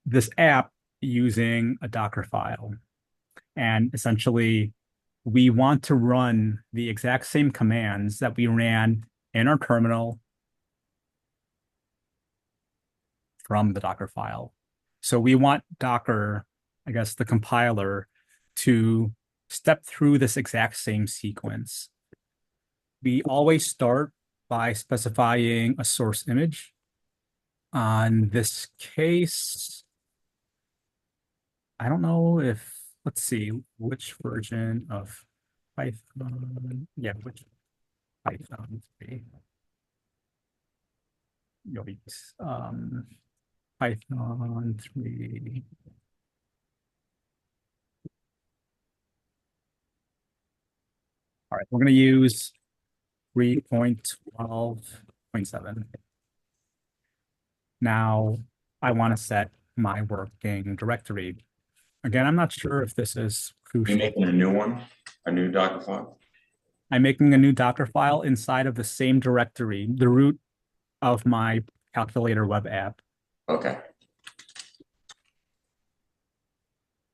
this app using a Docker file. And essentially, we want to run the exact same commands that we ran in our terminal from the Docker file. So we want Docker, I guess, the compiler, to step through this exact same sequence. We always start by specifying a source image. On this case, I don't know if, let's see, which version of Python, yeah, which Python 3. Yikes. Python 3. All right, we're going to use 3.12.7. Now, I want to set my working directory. Again, I'm not sure if this is Are you crucial. making a new one, a new Docker file? I'm making a new Docker file inside of the same directory, the root of my calculator web app. Okay.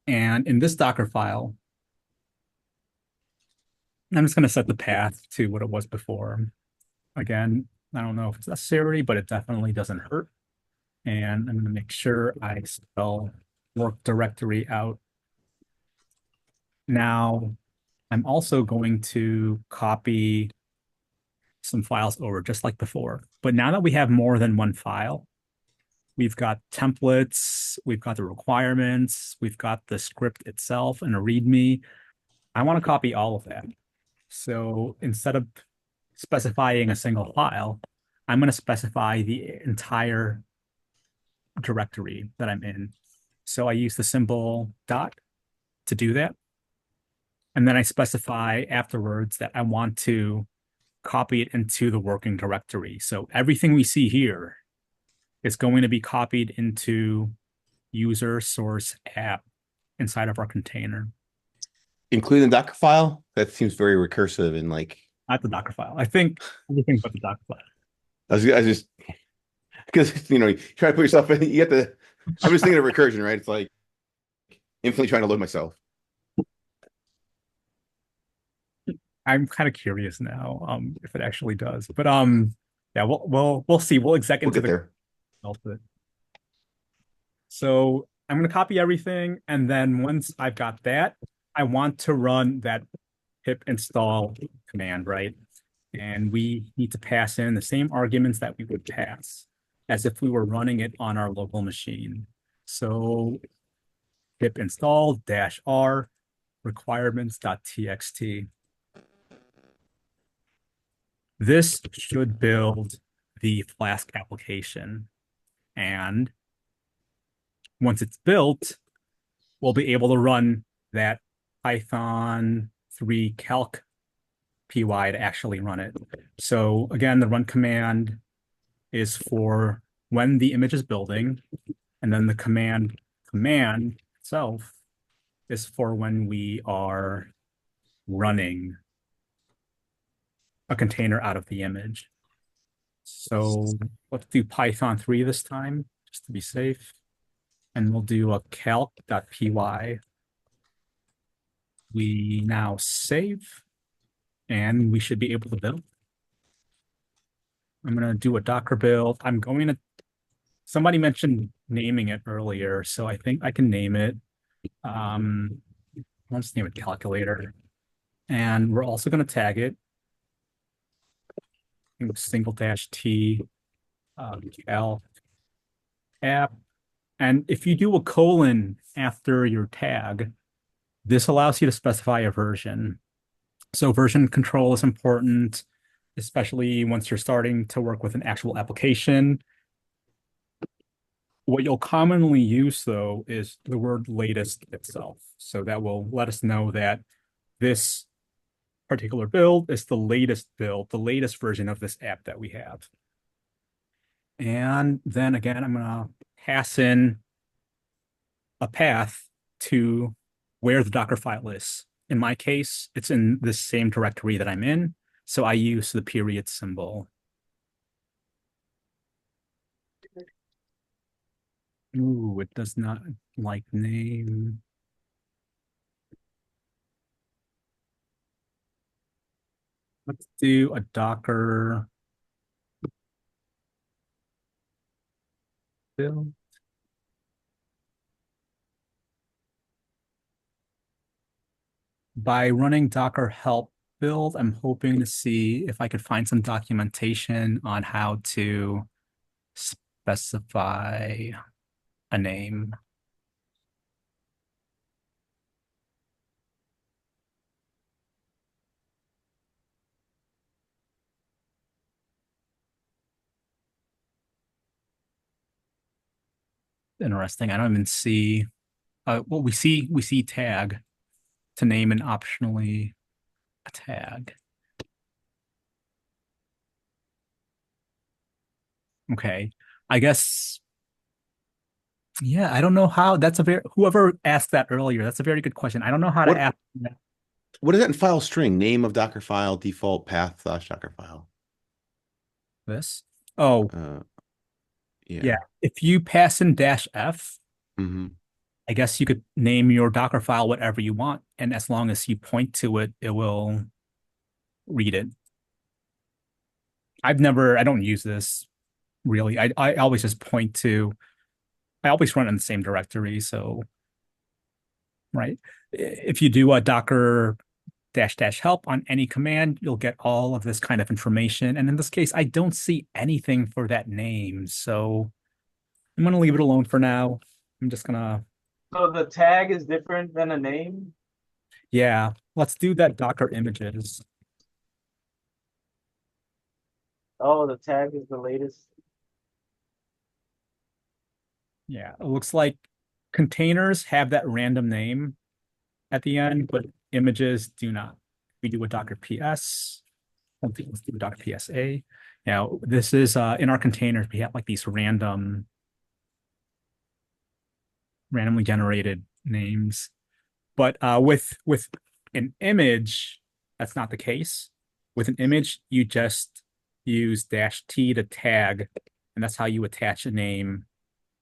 And in this Docker file, I'm just going to set the path to what it was before. Again, I don't know if it's necessary, but it definitely doesn't hurt. And I'm going to make sure I spell work directory out. Now, I'm also going to copy some files over just like before. But now that we have more than one file, we've got templates, we've got the requirements, we've got the script itself and a README. I want to copy all of that. So instead of specifying a single file, I'm going to specify the entire directory that I'm in. So I use the symbol dot to do that. And then I specify afterwards that I want to copy it into the working directory. So everything we see here is going to be copied into user source app inside of our container. Including the Docker file? That seems very recursive and like. Not the Docker file. I think everything but the Docker file. I was just because you try to put yourself in. You have to. I'm just thinking of recursion, right? It's like infinitely trying to load myself. I'm kind of curious now, if it actually does. But yeah, we'll see. We'll exec into We'll get there. Output. So I'm going to copy everything, and then once I've got that, I want to run that pip install command, right? And we need to pass in the same arguments that we would pass as if we were running it on our local machine. So pip install -r requirements.txt. This should build the Flask application. And once it's built, we'll be able to run that Python 3 calc py to actually run it. So again, the run command is for when the image is building, and then the command itself is for when we are running a container out of the image. So let's do Python 3 this time, just to be safe. And we'll do a calc.py. We now save, and we should be able to build. I'm going to do a Docker build. Somebody mentioned naming it earlier, so I think I can name it. Let's name it calculator. And we're also going to tag it. ~t cal app. And if you do a colon after your tag, this allows you to specify a version. So version control is important, especially once you're starting to work with an actual application. What you'll commonly use, though, is the word latest itself. So that will let us know that this particular build is the latest build, the latest version of this app that we have. And then again, I'm going to pass in a path to where the Docker file is. In my case, it's in the same directory that I'm in. So I use the period symbol. Ooh, it does not like name. Let's do a Docker build. By running Docker help build, I'm hoping to see if I could find some documentation on how to specify a name. Interesting. I don't even see well, we see tag to name and optionally a tag. Okay. I guess yeah, I don't know how. That's a very whoever asked that earlier, that's a very good question. I don't know how to What ask that. what is that in file string? Name of Docker file, default path slash Docker file. This. Oh, Uh, yeah. yeah. If you pass in -f, Hmm. I guess you could name your Docker file whatever you want, and as long as you point to it, it will read it. I don't use this really. I always just point to, I always run in the same directory. So, right. If you do a Docker dash dash help on any command, you'll get all of this kind of information. And in this case, I don't see anything for that name. So I'm going to leave it alone for now. I'm just going to, So the tag is different than a name? yeah, let's do that Docker images. Oh, the tag is the latest. Yeah, it looks like containers have that random name at the end, but images do not. We do a Docker PS. Let's do a Docker PSA. Now, this is in our containers, we have like these randomly generated names. But with an image, that's not the case. With an image, you just use -t to tag, and that's how you attach a name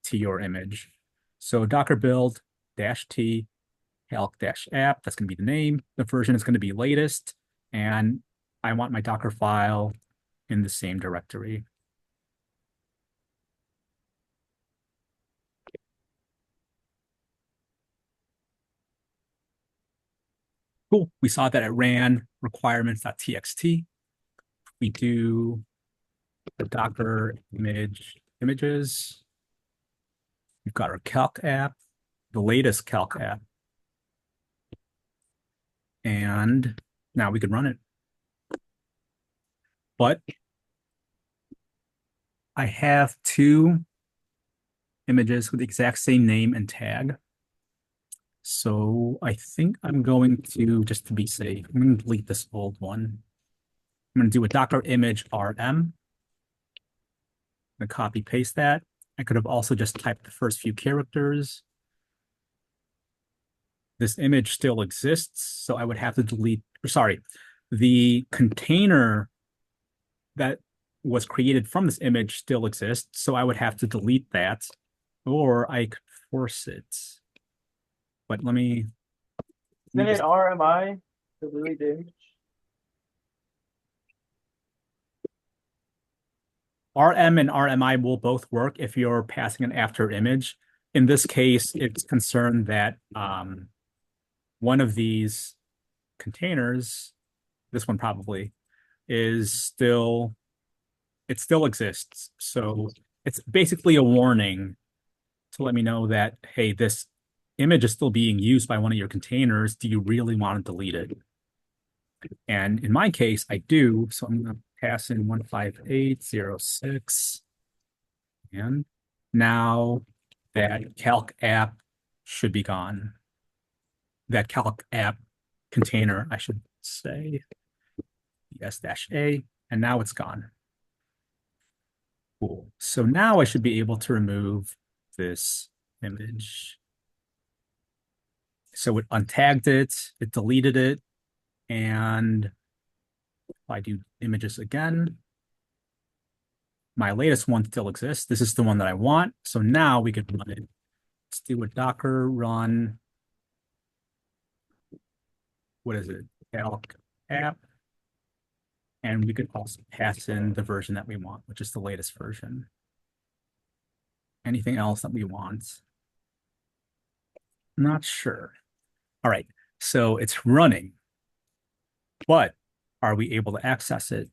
to your image. So Docker build -t calc-app, that's going to be the name. The version is going to be latest, and I want my Docker file in the same directory. Cool. We saw that it ran requirements.txt. We do the Docker images. We've got our calc app, the latest calc app. And now we can run it. But I have two images with the exact same name and tag. So I think I'm going to, just to be safe, I'm going to delete this old one. I'm going to do a Docker image RM. I'm going to copy paste that. I could have also just typed the first few characters. This image still exists, so I would have to delete, or sorry, the container that was created from this image still exists, so I would have to delete that, or I could force it. But let me Isn't it just, RMI to delete the image? RM and RMI will both work if you're passing an after image. In this case, it's concerned that one of these containers, this one probably, is still, it still exists. So it's basically a warning to let me know that, hey, this image is still being used by one of your containers. Do you really want to delete it? And in my case, I do. So I'm going to pass in 158.06. And now that calc app should be gone. That calc app container, I should say, -a, and now it's gone. Cool. So now I should be able to remove this image. So it untagged it, it deleted it, and if I do images again, my latest one still exists. This is the one that I want. So now we could run it. Let's do a Docker run. What is it? Calc app. And we could also pass in the version that we want, which is the latest version. Anything else that we want? Not sure. All right, so it's running, but are we able to access it?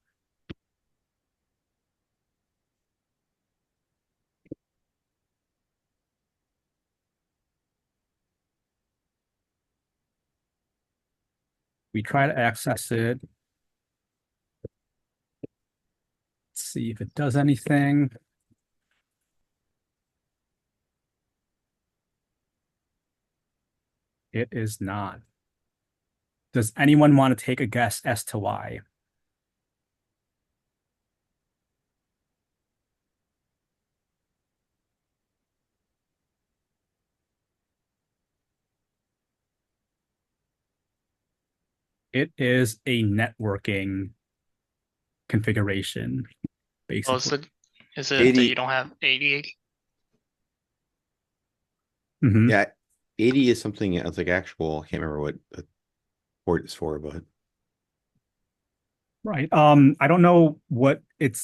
We try to access it. Let's see if it does anything. It is not. Does anyone want to take a guess as to why? It is a networking configuration, Well, is basically. is it that 80 you don't have 8080? Mhm. Yeah, 80 is something else like actual. I can't remember what the port is for, but Right. I don't know what it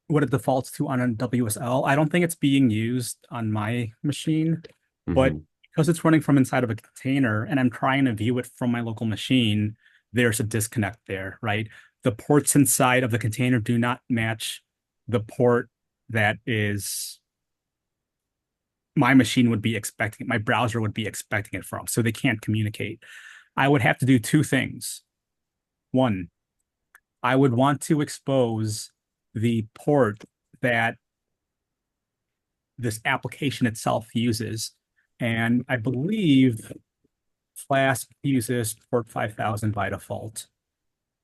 defaults to on a WSL. I don't think it's being used on my machine, but mhm. because it's running from inside of a container and I'm trying to view it from my local machine, there's a disconnect there, right? The ports inside of the container do not match the port that is my machine would be expecting, my browser would be expecting it from. So they can't communicate. I would have to do two things. One, I would want to expose the port that this application itself uses. And I believe Flask uses port 5000 by default.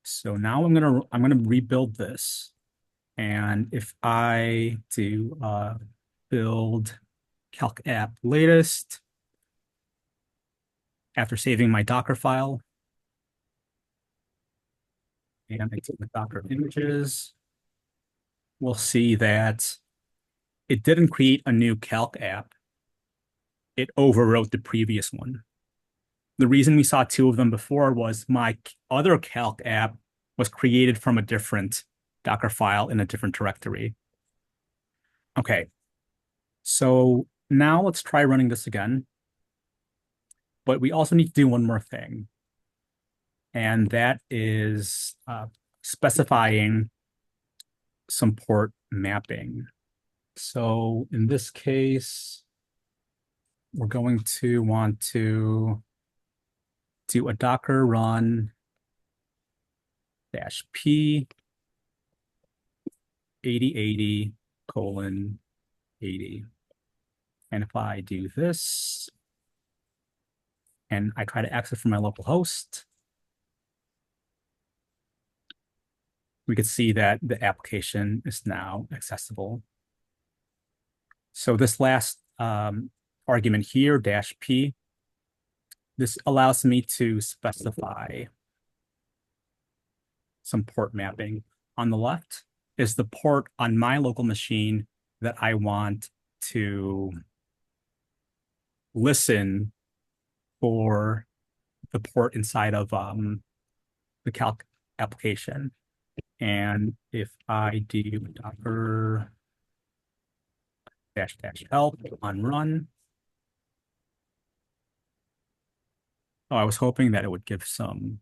So now I'm gonna rebuild this. And if I do build calc app latest after saving my Docker file, and I take the Docker images, we'll see that it didn't create a new calc app. It overwrote the previous one. The reason we saw two of them before was my other calc app was created from a different Docker file in a different directory. Okay, so now let's try running this again. But we also need to do one more thing, and that is specifying some port mapping. So in this case, we're going to want to do a Docker run -p 8080 colon 80. And if I do this and I try to access from my local host, we could see that the application is now accessible. So this last argument here, -p, this allows me to specify some port mapping. On the left is the port on my local machine that I want to listen for the port inside of the calc application. And if I do Docker -help on run, oh, I was hoping that it would give some.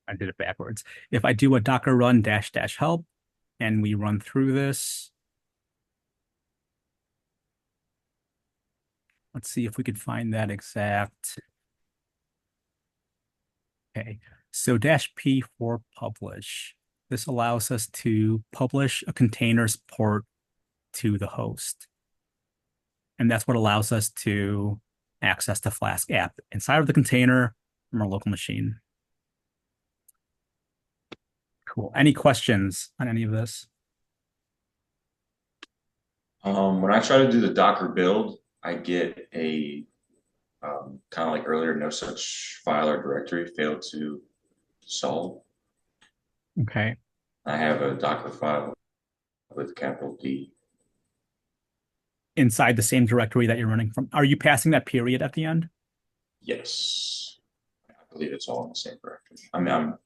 I did it backwards. If I do a Docker run -help and we run through this, let's see if we could find that exact. Okay, so -p for publish. This allows us to publish a container's port to the host. And that's what allows us to access the Flask app inside of the container from our local machine. Cool. Any questions on any of this? When I try to do the Docker build, I get a kind of like earlier, no such file or directory failed to solve. Okay. I have a Docker file with capital D. Inside the same directory that you're running from. Are you passing that period at the end? Yes, I believe it's all in the same directory. I mean, I'm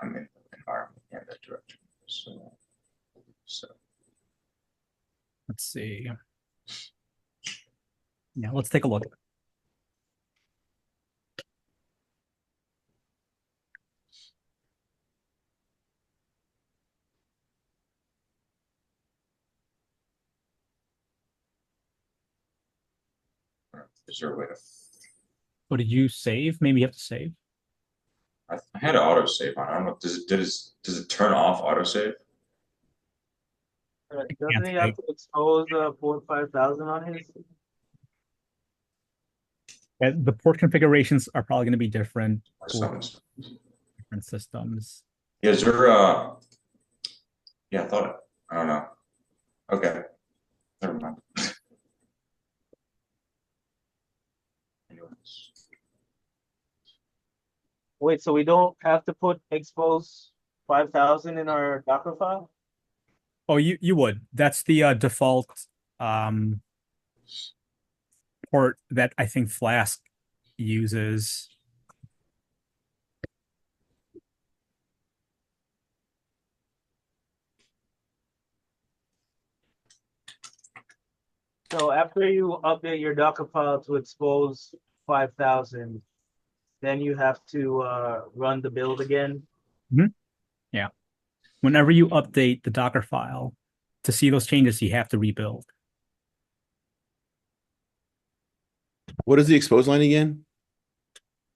in the environment and that directory. So Let's see. Yeah, let's take a look. is there a way to? What did you save? Maybe you have to save. I had an autosave on. I don't know. Does it turn off autosave? Doesn't he have to expose port 5000 on his? And the port configurations are probably going to be different for Someone's. different systems. Yeah, is there yeah, I thought I don't know. Okay. Never mind. Anyways. Wait, so we don't have to put expose 5000 in our Docker file? Oh, you would. That's the default um, port that I think Flask uses. So after you update your Docker file to expose 5000, then you have to run the build again. Yeah. Whenever you update the Docker file to see those changes, you have to rebuild. What is the expose line again?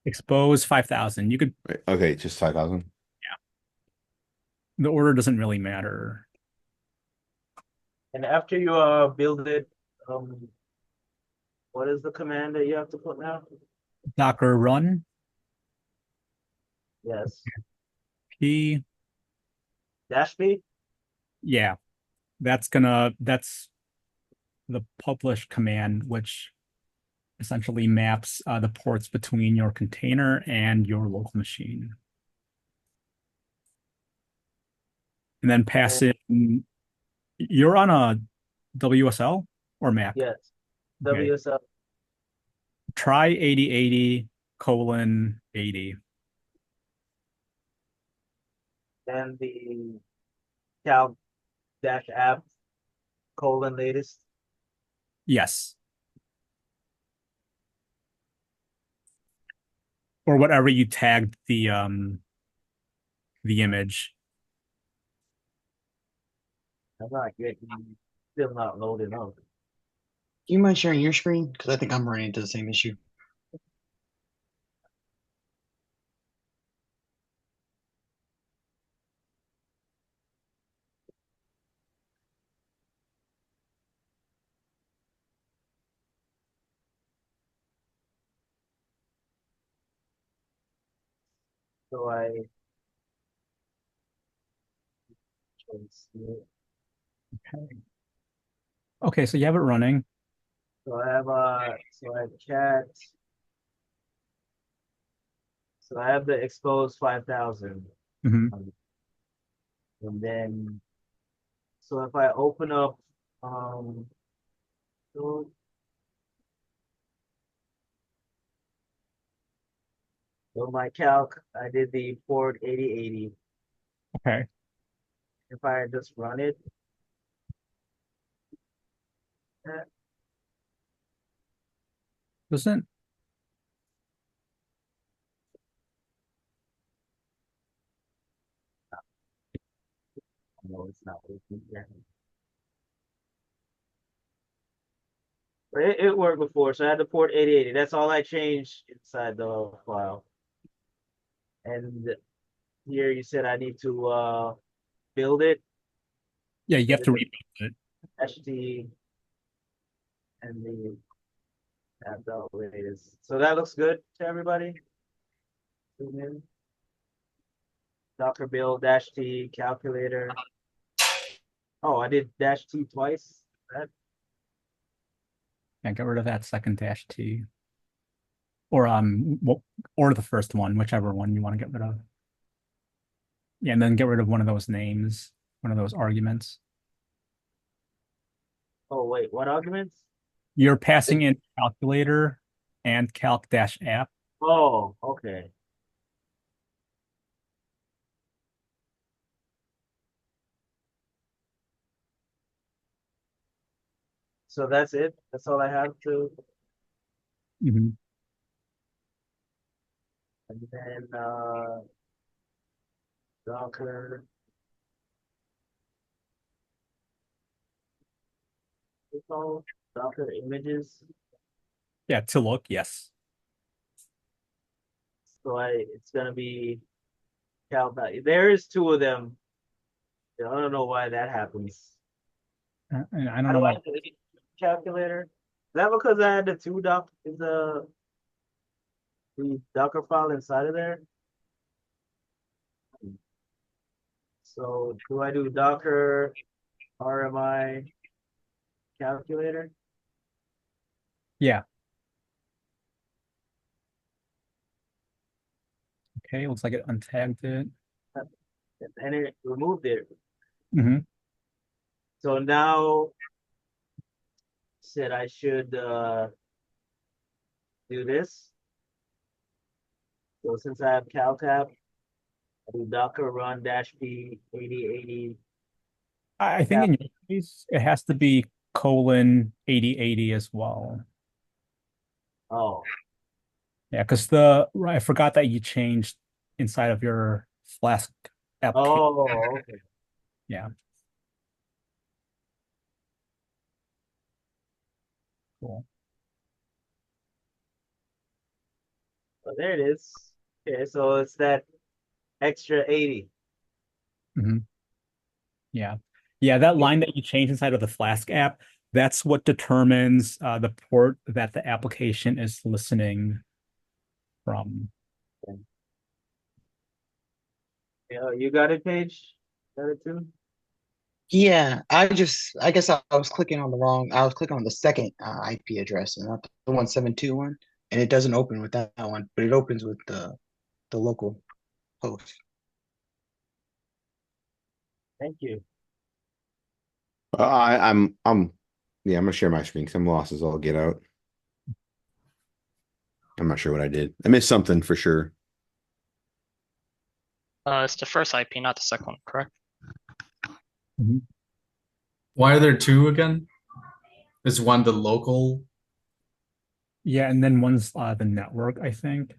Expose 5000. You could, Right. Okay, just 5,000. the order doesn't really matter. And after you build it, what is the command that you have to put now? Docker run Yes. p. -p? Yeah, that's the publish command, which essentially maps the ports between your container and your local machine. And then pass in, you're on a WSL or Mac? Yes. Okay. WSL. Try 8080:80. And the calc dash app :latest. Yes. Or whatever you tagged the image. I'm not getting, still not loading up. Do you mind sharing your screen? Because I think I'm running into the same issue. So I can see it. Okay, so you have it running. So I have cat. So I have the expose 5000. Mhm. And then, so if I open up, so my calc, I did the port 8080. Okay. If I just run it, Doesn't no, it's not working yet. But it worked before, so I had the port 8080. That's all I changed inside the file. And here you said I need to build it. Yeah, you have to rebuild it. HT and the app dot latest. So that looks good to everybody. Zoom in. Docker build -t calculator. Oh, I did -t twice. That And get rid of that second dash T. Or or the first one, whichever one you want to get rid of. Yeah, and then get rid of one of those names, one of those arguments. Oh, wait, what arguments? You're passing in calculator and calc-app. Oh, okay. So that's it? That's all I have to, Mhm. and then, Docker. It's all Docker images. Yeah, to look, yes. So it's gonna be cal. There is two of them. I don't know why that happens. And I don't How know do I why. delete calculator? Is that because I had the two the Docker file inside of there? So do I do Docker RMI calculator? Yeah. Okay, looks like it untagged it. And it removed it. Hmm. So now said I should do this. So since I have caltab, I do Docker run dash p 8080. I think in your case, it has to be colon 8080 as well. Oh, Yeah, because I forgot that you changed inside of your Flask application. oh, okay. Yeah, cool. So there it is. Okay, so it's that extra 80. Hmm. Yeah. Yeah, that line that you change inside of the Flask app, that's what determines the port that the application is listening from. Yeah, you got it, Paige? Got it too? Yeah, I guess I was clicking on I was clicking on the second IP address and not the 172 one, and it doesn't open with that one, but it opens with the local host. Thank you. Yeah, I'm gonna share my screen because I'm lost as all get out. I'm not sure what I did. I missed something for sure. It's the first IP, not the second one, correct? Mhm. Why are there two again? Is one the local? Yeah, and then one's the network, I think.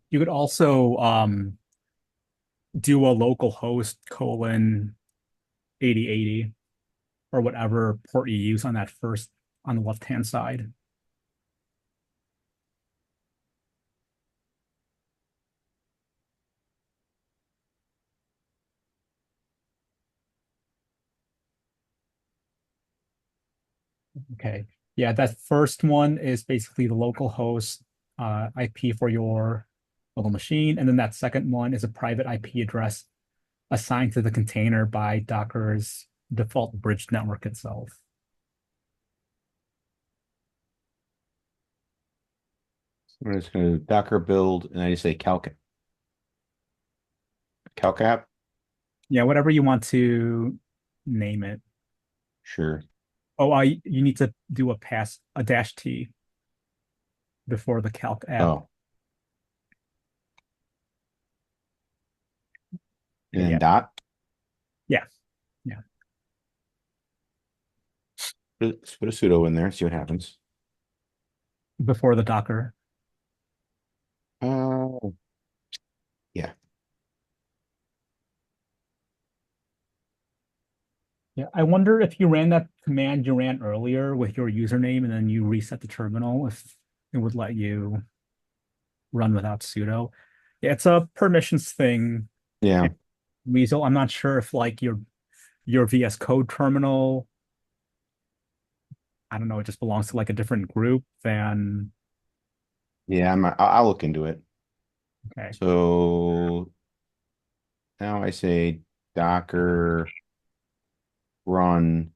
You could also do a local host colon 8080 or whatever port you use on that first on the left-hand side. Okay. Yeah, that first one is basically the local host IP for your local machine. And then that second one is a private IP address assigned to the container by Docker's default bridge network itself. I'm just gonna Docker build and I just say calc app. Yeah, whatever you want to name it. Sure. Oh, you need to do a dash T before the calc app. Oh, and Okay, then yeah. dot. Yeah. Yeah. Put a sudo in there. See what happens. Before the Docker. Oh, yeah. Yeah. I wonder if you ran that command you ran earlier with your username and then you reset the terminal, if it would let you run without sudo. Yeah, it's a permissions thing. Yeah. Weasel, I'm not sure if like your VS Code terminal, I don't know, it just belongs to like a different group than Yeah. I'll look into it. okay. So now I say Docker run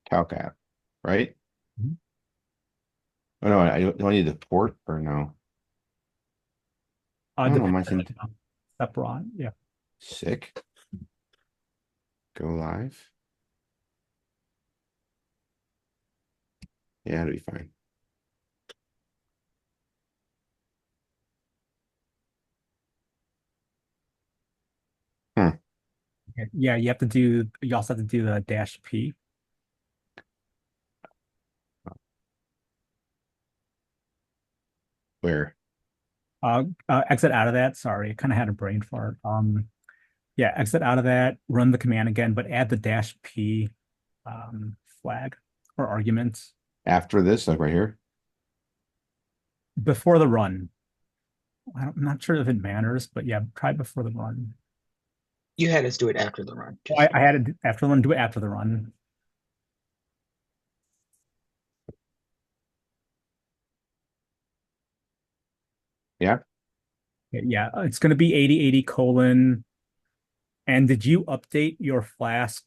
Calc app, right? Mhm. Oh no, do I need the port or no? I don't know. Mine seemed Depending on step on, yeah. sick. Go live. Yeah, it'll be fine. Okay. Yeah, you also have to do the dash P. Where? Exit out of that. Sorry, I kind of had a brain fart. Yeah, exit out of that, run the command again, but add the dash P flag or argument After this, like right here? before the run. I'm not sure if it matters, but yeah, try before the run. You had us do it after the run. Oh, I had it after the run, do it after the run. Yeah. Yeah, it's going to be 8080 colon. And did you update your Flask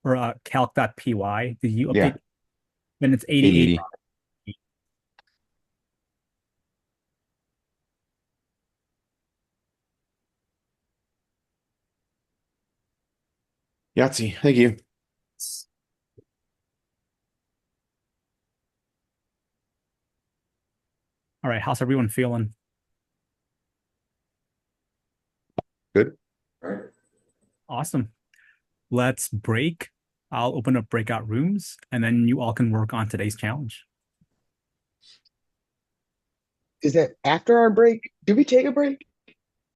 or calc.py? Did you Yeah. update? Then it's 8080. 8080. Yahtzee. Thank you. All right, how's everyone feeling? Good. All right. Awesome. Let's break. I'll open up breakout rooms, and then you all can work on today's challenge. Is that after our break? Did we take a break?